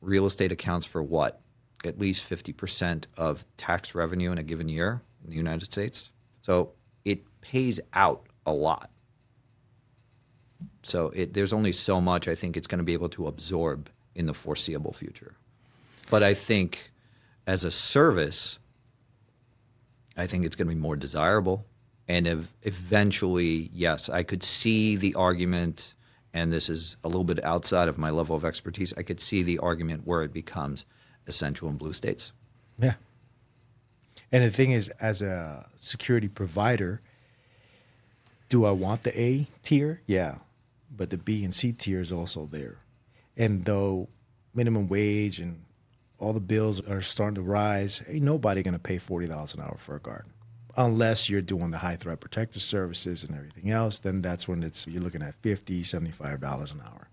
real estate accounts for what? At least 50% of tax revenue in a given year in the United States. So it pays out a lot. So there's only so much I think it's going to be able to absorb in the foreseeable future. But I think as a service, I think it's going to be more desirable. And eventually, yes, I could see the argument, and this is a little bit outside of my level of expertise, I could see the argument where it becomes essential in blue states. Yeah. And the thing is, as a security provider, do I want the A tier? Yeah. But the B and C tier is also there. And though minimum wage and all the bills are starting to rise, ain't nobody going to pay $40 an hour for a guard. Unless you're doing the high threat protective services and everything else, then that's when you're looking at $50, $75 an hour.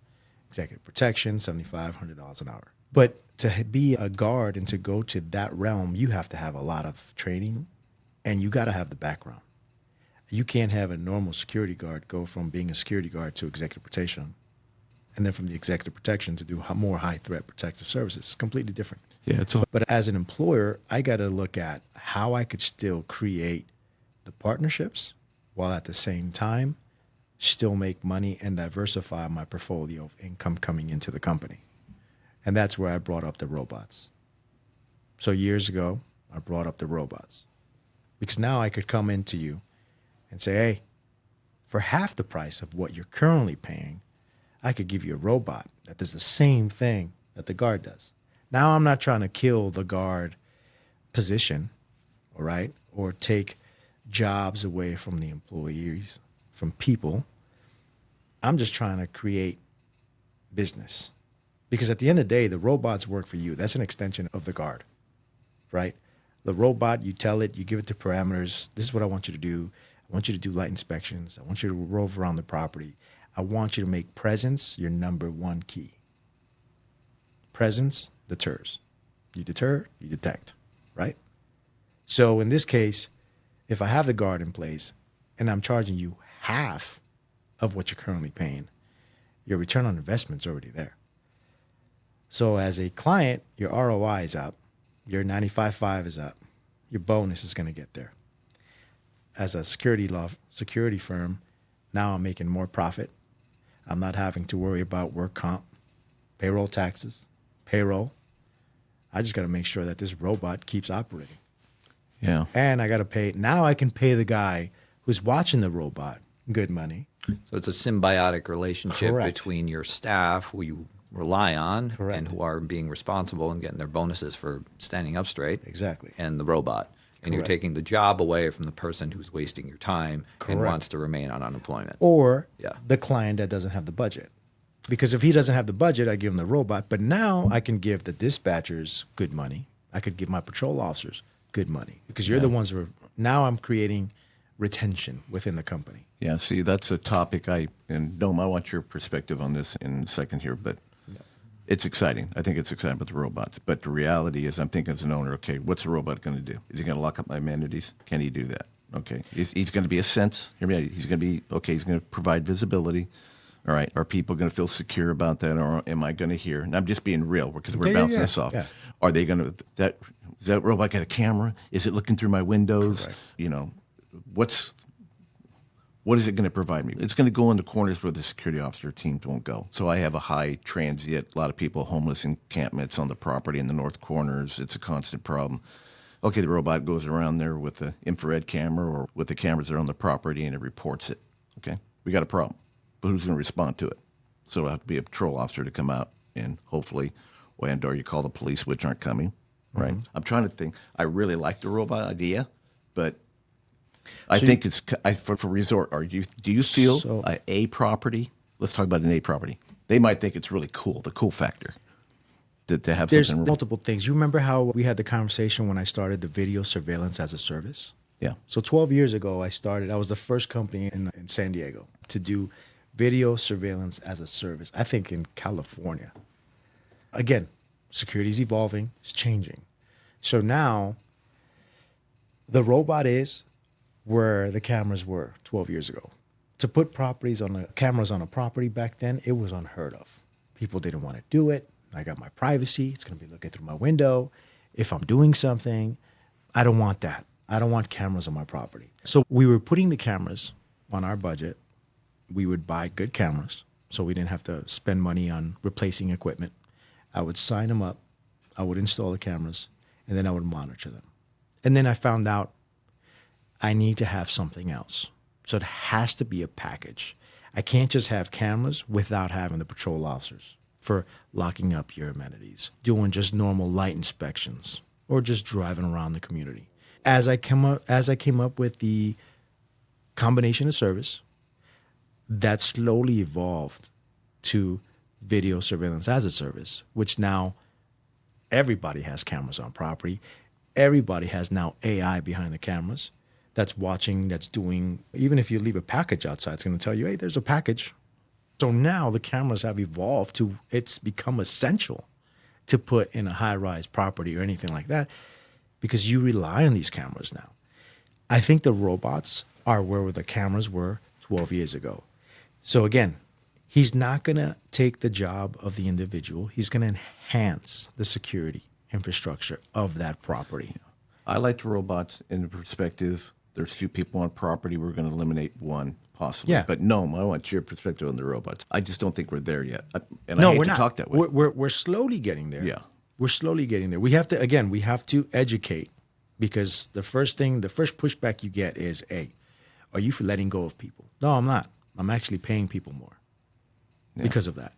Executive protection, $75, $100 an hour. But to be a guard and to go to that realm, you have to have a lot of training, and you got to have the background. You can't have a normal security guard go from being a security guard to executive protection, and then from the executive protection to do more high threat protective services. It's completely different. Yeah, But as an employer, I got to look at how I could still create the partnerships while at the same time still make money and diversify my portfolio of income coming into the company. And that's where I brought up the robots. So years ago, I brought up the robots because now I could come into you and say, hey, for half the price of what you're currently paying, I could give you a robot that does the same thing that the guard does. Now I'm not trying to kill the guard position, all right, or take jobs away from the employees, from people. I'm just trying to create business. Because at the end of the day, the robots work for you. That's an extension of the guard, right? The robot, you tell it, you give it the parameters. This is what I want you to do. I want you to do light inspections. I want you to rove around the property. I want you to make presence your number one key. Presence deters. You deter, you detect, right? So in this case, if I have the guard in place and I'm charging you half of what you're currently paying, your return on investment's already there. So as a client, your ROI is up, your 95.5 is up, your bonus is going to get there. As a security firm, now I'm making more profit. I'm not having to worry about work comp, payroll taxes, payroll. I just got to make sure that this robot keeps operating. Yeah. And I got to pay. Now I can pay the guy who's watching the robot good money. So it's a symbiotic relationship Correct. between your staff, who you rely on, Correct. and who are being responsible and getting their bonuses for standing up straight. Exactly. And the robot. And you're Correct. taking the job away from the person who's wasting your time and Correct. wants to remain on unemployment. Or Yeah. the client that doesn't have the budget. Because if he doesn't have the budget, I give him the robot. But now I can give the dispatchers good money. I could give my patrol officers good money. Because you're the ones who are, now I'm creating retention within the company. Yeah, see, that's a topic and Noam, I want your perspective on this in a second here, but it's exciting. I think it's exciting about the robots. But the reality is I'm thinking as an owner, okay, what's the robot going to do? Is he going to lock up my amenities? Can he do that? Okay. He's going to be a sense. Hear me out. He's going to be, okay, he's going to provide visibility. All right. Are people going to feel secure about that, or am I going to hear? And I'm just being real because we're bouncing this off. Yeah. Are they going to, does that robot got a camera? Is it looking through my windows? Correct. You know, what is it going to provide me? It's going to go in the corners where the security officer teams won't go. So I have a high transient, a lot of people, homeless encampments on the property in the north corners. It's a constant problem. Okay, the robot goes around there with the infrared camera or with the cameras that are on the property and it reports it. Okay, we got a problem. But who's going to respond to it? So it'll have to be a patrol officer to come out and hopefully, or you call the police, which aren't coming, right? Mm-hmm. I'm trying to think. I really like the robot idea, but I think it's for resort. Do you feel a property? Let's talk about an A property. They might think it's really cool, the cool factor, to have There's something. multiple things. You remember how we had the conversation when I started the video surveillance as a service? Yeah. So 12 years ago, I was the first company in San Diego to do video surveillance as a service, I think in California. Again, security is evolving, it's changing. So now the robot is where the cameras were 12 years ago. To put cameras on a property back then, it was unheard of. People didn't want to do it. I got my privacy. It's going to be looking through my window. If I'm doing something, I don't want that. I don't want cameras on my property. So we were putting the cameras on our budget. We would buy good cameras so we didn't have to spend money on replacing equipment. I would sign them up. I would install the cameras, and then I would monitor them. And then I found out I need to have something else. So it has to be a package. I can't just have cameras without having the patrol officers for locking up your amenities, doing just normal light inspections, or just driving around the community. As I came up with the combination of service, that slowly evolved to video surveillance as a service, which now everybody has cameras on property. Everybody has now AI behind the cameras that's watching, that's doing, even if you leave a package outside, it's going to tell you, hey, there's a package. So now the cameras have evolved to, it's become essential to put in a high-rise property or anything like that because you rely on these cameras now. I think the robots are where the cameras were 12 years ago. So again, he's not going to take the job of the individual. He's going to enhance the security infrastructure of that property. I like the robots in the perspective, there's few people on property, we're going to eliminate one possibly. Yeah. But no, I want your perspective on the robots. I just don't think we're there yet. I hate we're to not. talk that way. We're slowly getting there. Yeah. We're slowly getting there. We have to educate because the first pushback you get is, hey, are you for letting go of people? No, I'm not. I'm actually paying people more because of that.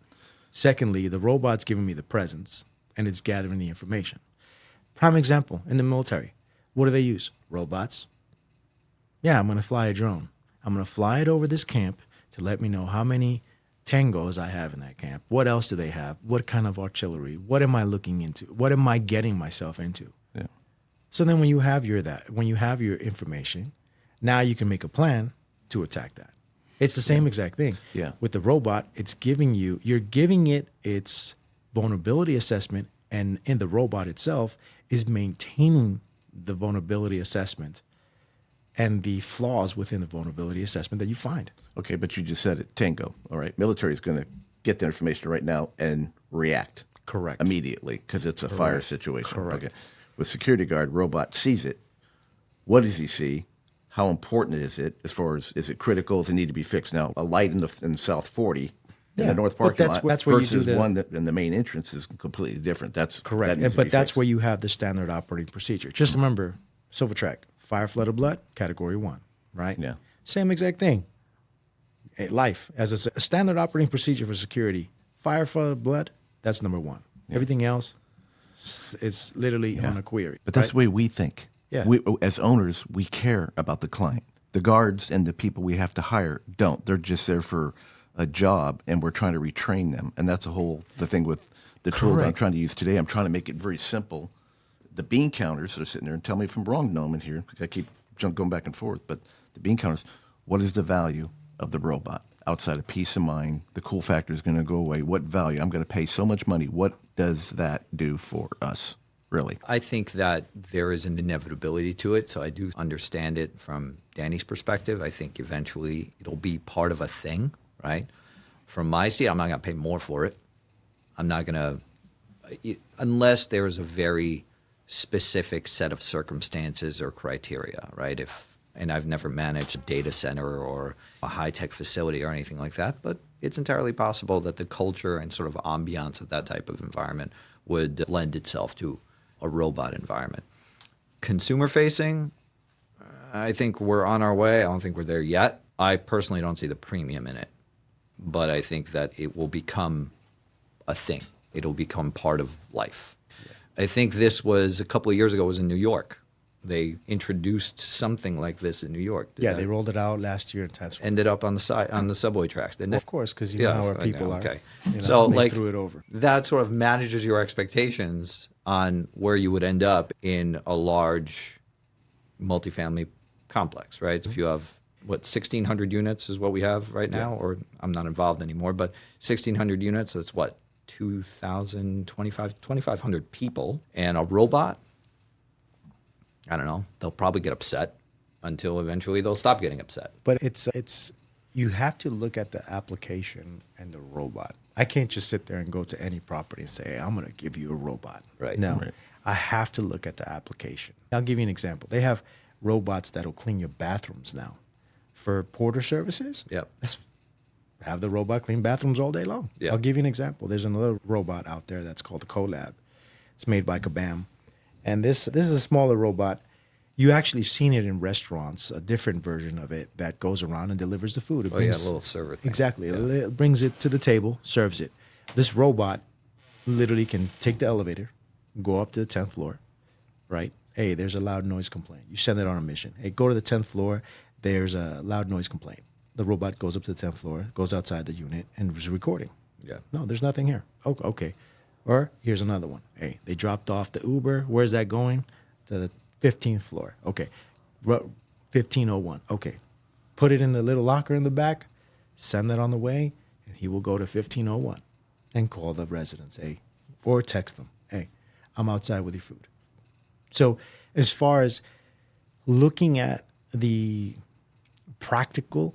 Secondly, the robot's giving me the presence and it's gathering the information. Prime example, in the military, what do they use? Robots. Yeah, I'm going to fly a drone. I'm going to fly it over this camp to let me know how many tangos I have in that camp. What else do they have? What kind of artillery? What am I looking into? What am I getting myself into? Yeah. So then when you have your information, Now you can make a plan to attack that. It's the same exact thing. Yeah. With the robot, you're giving it its vulnerability assessment, and in the robot itself is maintaining the vulnerability assessment and the flaws within the vulnerability assessment that you find. Okay, but you just said it, Tango. All right, military is going to get the information right now and react. Correct. Immediately, because it's a fire situation. Correct. Okay. With security guard, robot sees it. What does he see? How important is it? As far as, is it critical? Does it need to be fixed? Now, a light in South 40 in the North but parking lot that's where you versus do one that in the main entrance is completely different. That's correct. That needs to But be that's fixed. where you have the standard operating procedure. Just remember, Silvertrack, fire, flood, or blood, category 1, right? Yeah. Same exact thing. Life, as a standard operating procedure for security, fire, flood, or blood, that's number 1. Yeah. Everything else, it's literally on a query. But that's the way we think. Yeah. We, as owners, we care about the client. The guards and the people we have to hire don't. They're just there for a job, and we're trying to retrain them. And that's the thing with the tool that I'm trying to use today. I'm trying to make it very simple. The bean counters that are sitting there, and tell me if I'm wrong, Noam, here. I keep going back and forth. But the bean counters, what is the value of the robot? Outside of peace of mind, the cool factor is going to go away. What value? I'm going to pay so much money. What does that do for us, really? I think that there is an inevitability to it. So I do understand it from Danny's perspective. I think eventually it'll be part of a thing, right? From my seat, I'm not going to pay more for it. I'm not going to, unless there is a very specific set of circumstances or criteria, right? And I've never managed a data center or a high-tech facility or anything like that, but it's entirely possible that the culture and sort of ambiance of that type of environment would lend itself to a robot environment. Consumer-facing, I think we're on our way. I don't think we're there yet. I personally don't see the premium in it, but I think that it will become a thing. It'll become part of life. Yeah. I think this was a couple of years ago, was in New York. They introduced something like this in New York. They rolled it out last year in Times Square. Ended up on the subway tracks, didn't it? Of course, because you know how our people are. Okay. So they threw it over. That sort of manages your expectations on where you would end up in a large multifamily complex, right? So if you have, 1,600 units is what we have right now, or I'm not involved anymore, but 1,600 units, that's 2,500 people, and a robot. I don't know. They'll probably get upset until eventually they'll stop getting upset. But it's you have to look at the application and the robot. I can't just sit there and go to any property and say, hey, I'm going to give you a robot. Right. No, right. I have to look at the application. I'll give you an example. They have robots that'll clean your bathrooms now. For porter services, have the robot clean bathrooms all day long. Yep. I'll give you an example. There's another robot out there that's called the Colab. It's made by Kabam. And this is a smaller robot. You actually seen it in restaurants, a different version of it that goes around and delivers the food. A little server thing. Exactly. Yeah. It brings it to the table, serves it. This robot literally can take the elevator, go up to the 10th floor, right? Hey, there's a loud noise complaint. You send it on a mission. Hey, go to the 10th floor. There's a loud noise complaint. The robot goes up to the 10th floor, goes outside the unit, and is recording. Yeah. No, there's nothing here. Oh, okay. Or here's another one. Hey, they dropped off the Uber. Where's that going? To the 15th floor. Okay. 1501. Okay. Put it in the little locker in the back. Send that on the way, and he will go to 1501 and call the residents. Hey, or text them. Hey, I'm outside with your food. So as far as looking at the practical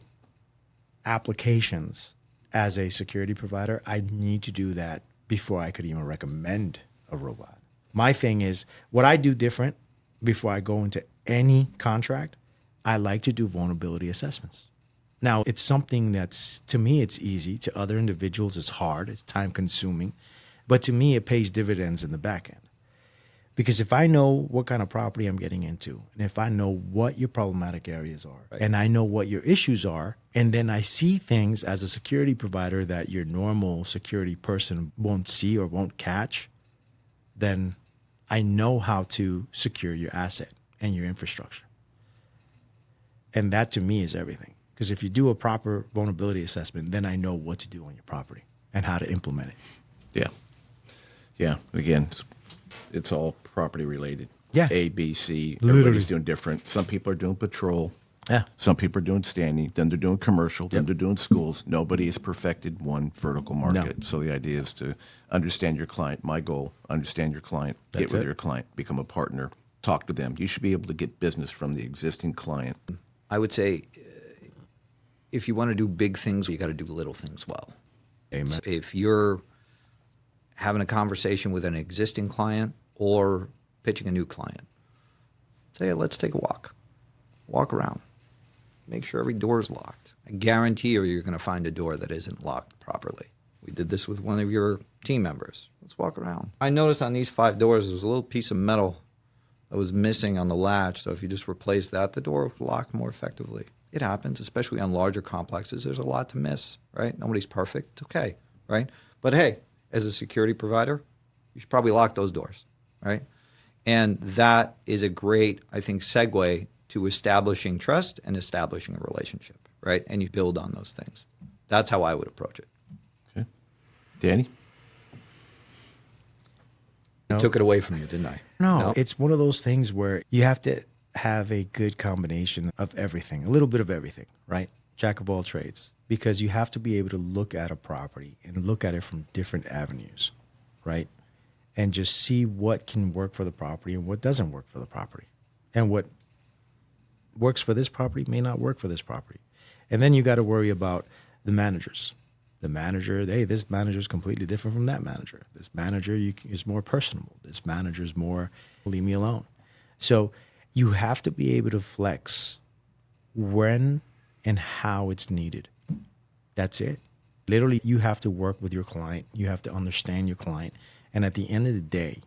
applications as a security provider, I need to do that before I could even recommend a robot. My thing is, what I do different before I go into any contract, I like to do vulnerability assessments. Now, it's something that's, to me, it's easy. To other individuals, it's hard. It's time consuming. But to me, it pays dividends in the back end. Because if I know what kind of property I'm getting into, and if I know what your problematic areas are, right, and I know what your issues are, and then I see things as a security provider that your normal security person won't see or won't catch, then I know how to secure your asset and your infrastructure. And that to me is everything. Because if you do a proper vulnerability assessment, then I know what to do on your property and how to implement it. Yeah. Yeah. Again, it's all property related. Yeah. A, B, C. Literally. Everybody's doing different. Some people are doing patrol. Yeah. Some people are doing standing, then they're doing commercial, then they're doing schools. Nobody has perfected one vertical market. No. So the idea is to understand your client. My goal, understand your client, get with your client, become a partner, talk to them. You should be able to get business from the existing client. I would say if you want to do big things, you got to do little things well. Amen. So if you're having a conversation with an existing client or pitching a new client, say, let's take a walk. Walk around. Make sure every door is locked. I guarantee you're going to find a door that isn't locked properly. We did this with one of your team members. Let's walk around. I noticed on these 5 doors, there was a little piece of metal that was missing on the latch. So if you just replace that, the door will lock more effectively. It happens, especially on larger complexes. There's a lot to miss, right? Nobody's perfect. It's okay, right? But hey, as a security provider, you should probably lock those doors, right? And that is a great, I think, segue to establishing trust and establishing a relationship, right? And you build on those things. That's how I would approach it. Okay. Danny? I took it away from you, didn't I? No, it's one of those things where you have to have a good combination of everything, a little bit of everything, right? Jack of all trades, because you have to be able to look at a property and look at it from different avenues, right? And just see what can work for the property and what doesn't work for the property. And what works for this property may not work for this property. And then you got to worry about the managers. The manager, hey, this manager is completely different from that manager. This manager is more personable. This manager is more, leave me alone. So you have to be able to flex when and how it's needed. That's it. Literally, you have to work with your client. You have to understand your client. And at the end of the day,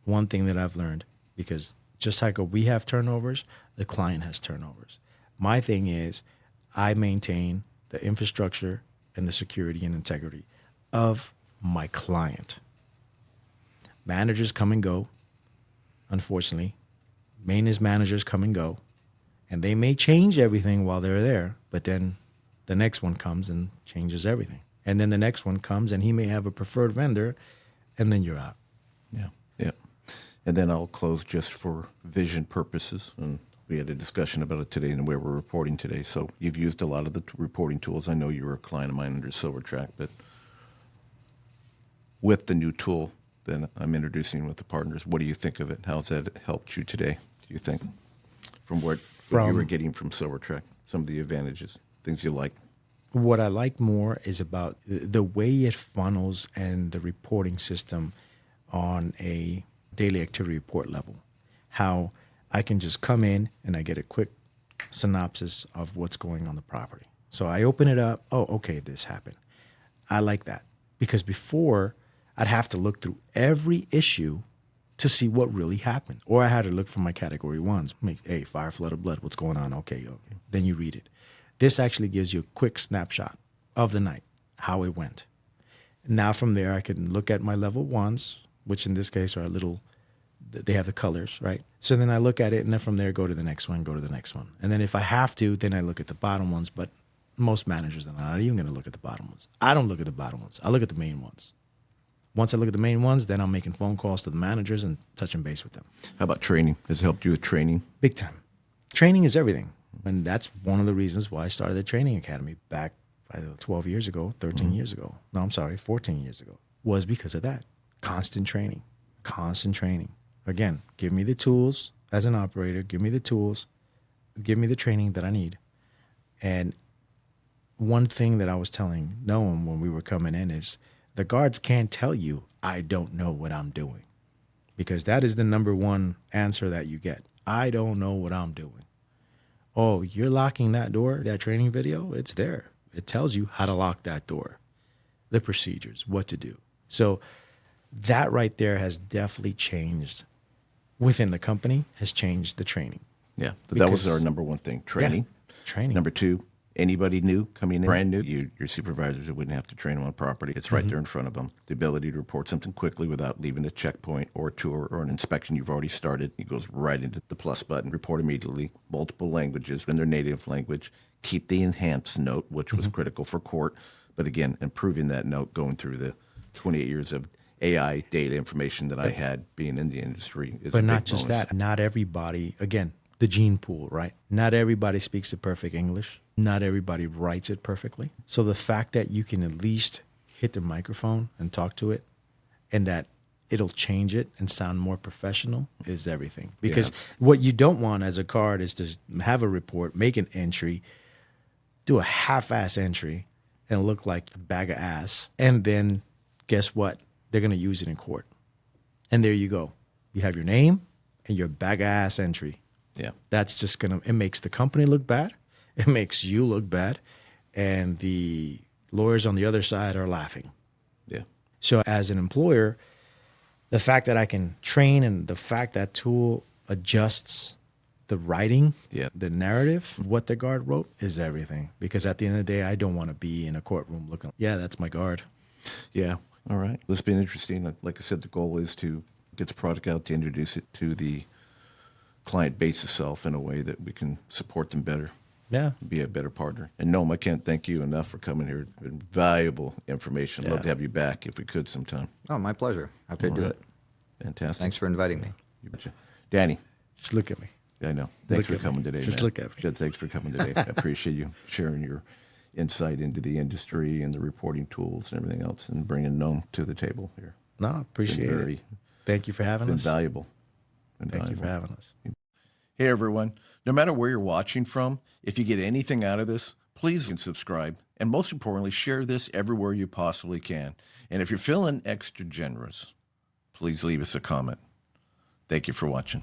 one thing that I've learned, because just like we have turnovers, the client has turnovers. My thing is I maintain the infrastructure and the security and integrity of my client. Managers come and go, unfortunately. Maintenance managers come and go. And they may change everything while they're there, but then the next one comes and changes everything. And then the next one comes and he may have a preferred vendor, and then you're out. Yeah, yeah. And then I'll close just for vision purposes. And we had a discussion about it today and where we're reporting today. So you've used a lot of the reporting tools. I know you were a client of mine under SilverTrack, but with the new tool that I'm introducing with the partners, what do you think of it? How's that helped you today, do you think, from what you were getting from SilverTrack, some of the advantages, things you like? What I like more is about the way it funnels and the reporting system on a daily activity report level. How I can just come in and I get a quick synopsis of what's going on the property. So I open it up. Oh, okay, this happened. I like that because before I'd have to look through every issue to see what really happened. Or I had to look for my category ones. Hey, fire, flood, or blood, what's going on? Okay. Then you read it. This actually gives you a quick snapshot of the night, how it went. Now from there, I can look at my level ones, which in this case are they have the colors, right? So then I look at it, and then from there, go to the next one, go to the next one. And then if I have to, then I look at the bottom ones, but most managers are not even going to look at the bottom ones. I don't look at the bottom ones. I look at the main ones. Once I look at the main ones, then I'm making phone calls to the managers and touching base with them. How about training? Has it helped you with training? Big time. Training is everything. And that's one of the reasons why I started the training academy back 12 years ago, 13 years ago. No, I'm sorry, 14 years ago. Was because of that. Constant training. Again, give me the tools as an operator. Give me the tools. Give me the training that I need. And one thing that I was telling Noam when we were coming in is the guards can't tell you, I don't know what I'm doing. Because that is the number one answer that you get. I don't know what I'm doing. Oh, you're locking that door, that training video, it's there. It tells you how to lock that door, the procedures, what to do. So that right there has definitely changed within the company, has changed the training. Yeah, that was our number one thing, training. Yeah, training. Number two, anybody new coming in, brand new, your supervisors wouldn't have to train them on property. It's right there in front of them. The ability to report something quickly without leaving a checkpoint or a tour or an inspection you've already started. It goes right into the plus button, report immediately, multiple languages in their native language. Keep the enhanced note, which was critical for court. But again, improving that note, going through the 28 years of AI data information that I had being in the industry is but a not big just bonus. that. Not everybody, again, the gene pool, right? Not everybody speaks the perfect English. Not everybody writes it perfectly. So the fact that you can at least hit the microphone and talk to it, and that it'll change it and sound more professional is everything. Because what you don't want as a card is to have a report, make an entry, do a half-ass entry, and look like a bag of ass. And then guess what? They're going to use it in court. And there you go. You have your name and your bag of ass entry. Yeah. That's just going to, it makes the company look bad. It makes you look bad. And the lawyers on the other side are laughing. Yeah. So as an employer, the fact that I can train and the fact that tool adjusts the writing, the narrative, what the guard wrote is everything. Because at the end of the day, I don't want to be in a courtroom looking, yeah, that's my guard. Yeah. All right. This has been interesting. Like I said, the goal is to get the product out, to introduce it to the client base itself in a way that we can support them better. Yeah. Be a better partner. And Noam, I can't thank you enough for coming here. It's been valuable information. Love to have you back if we could sometime. Oh, my pleasure. Happy to do it. Fantastic. Thanks for inviting me. You betcha. Danny. Just look at me. I know. Thanks for coming today. Just man. look at me. Jed, thanks for coming today. I appreciate you sharing your insight into the industry and the reporting tools and everything else, and bringing Noam to the table here. No, appreciate it. Thank you for having us. Been valuable. Thank you for having us. Hey, everyone. No matter where you're watching from, if you get anything out of this, please subscribe. And most importantly, share this everywhere you possibly can. And if you're feeling extra generous, please leave us a comment. Thank you for watching.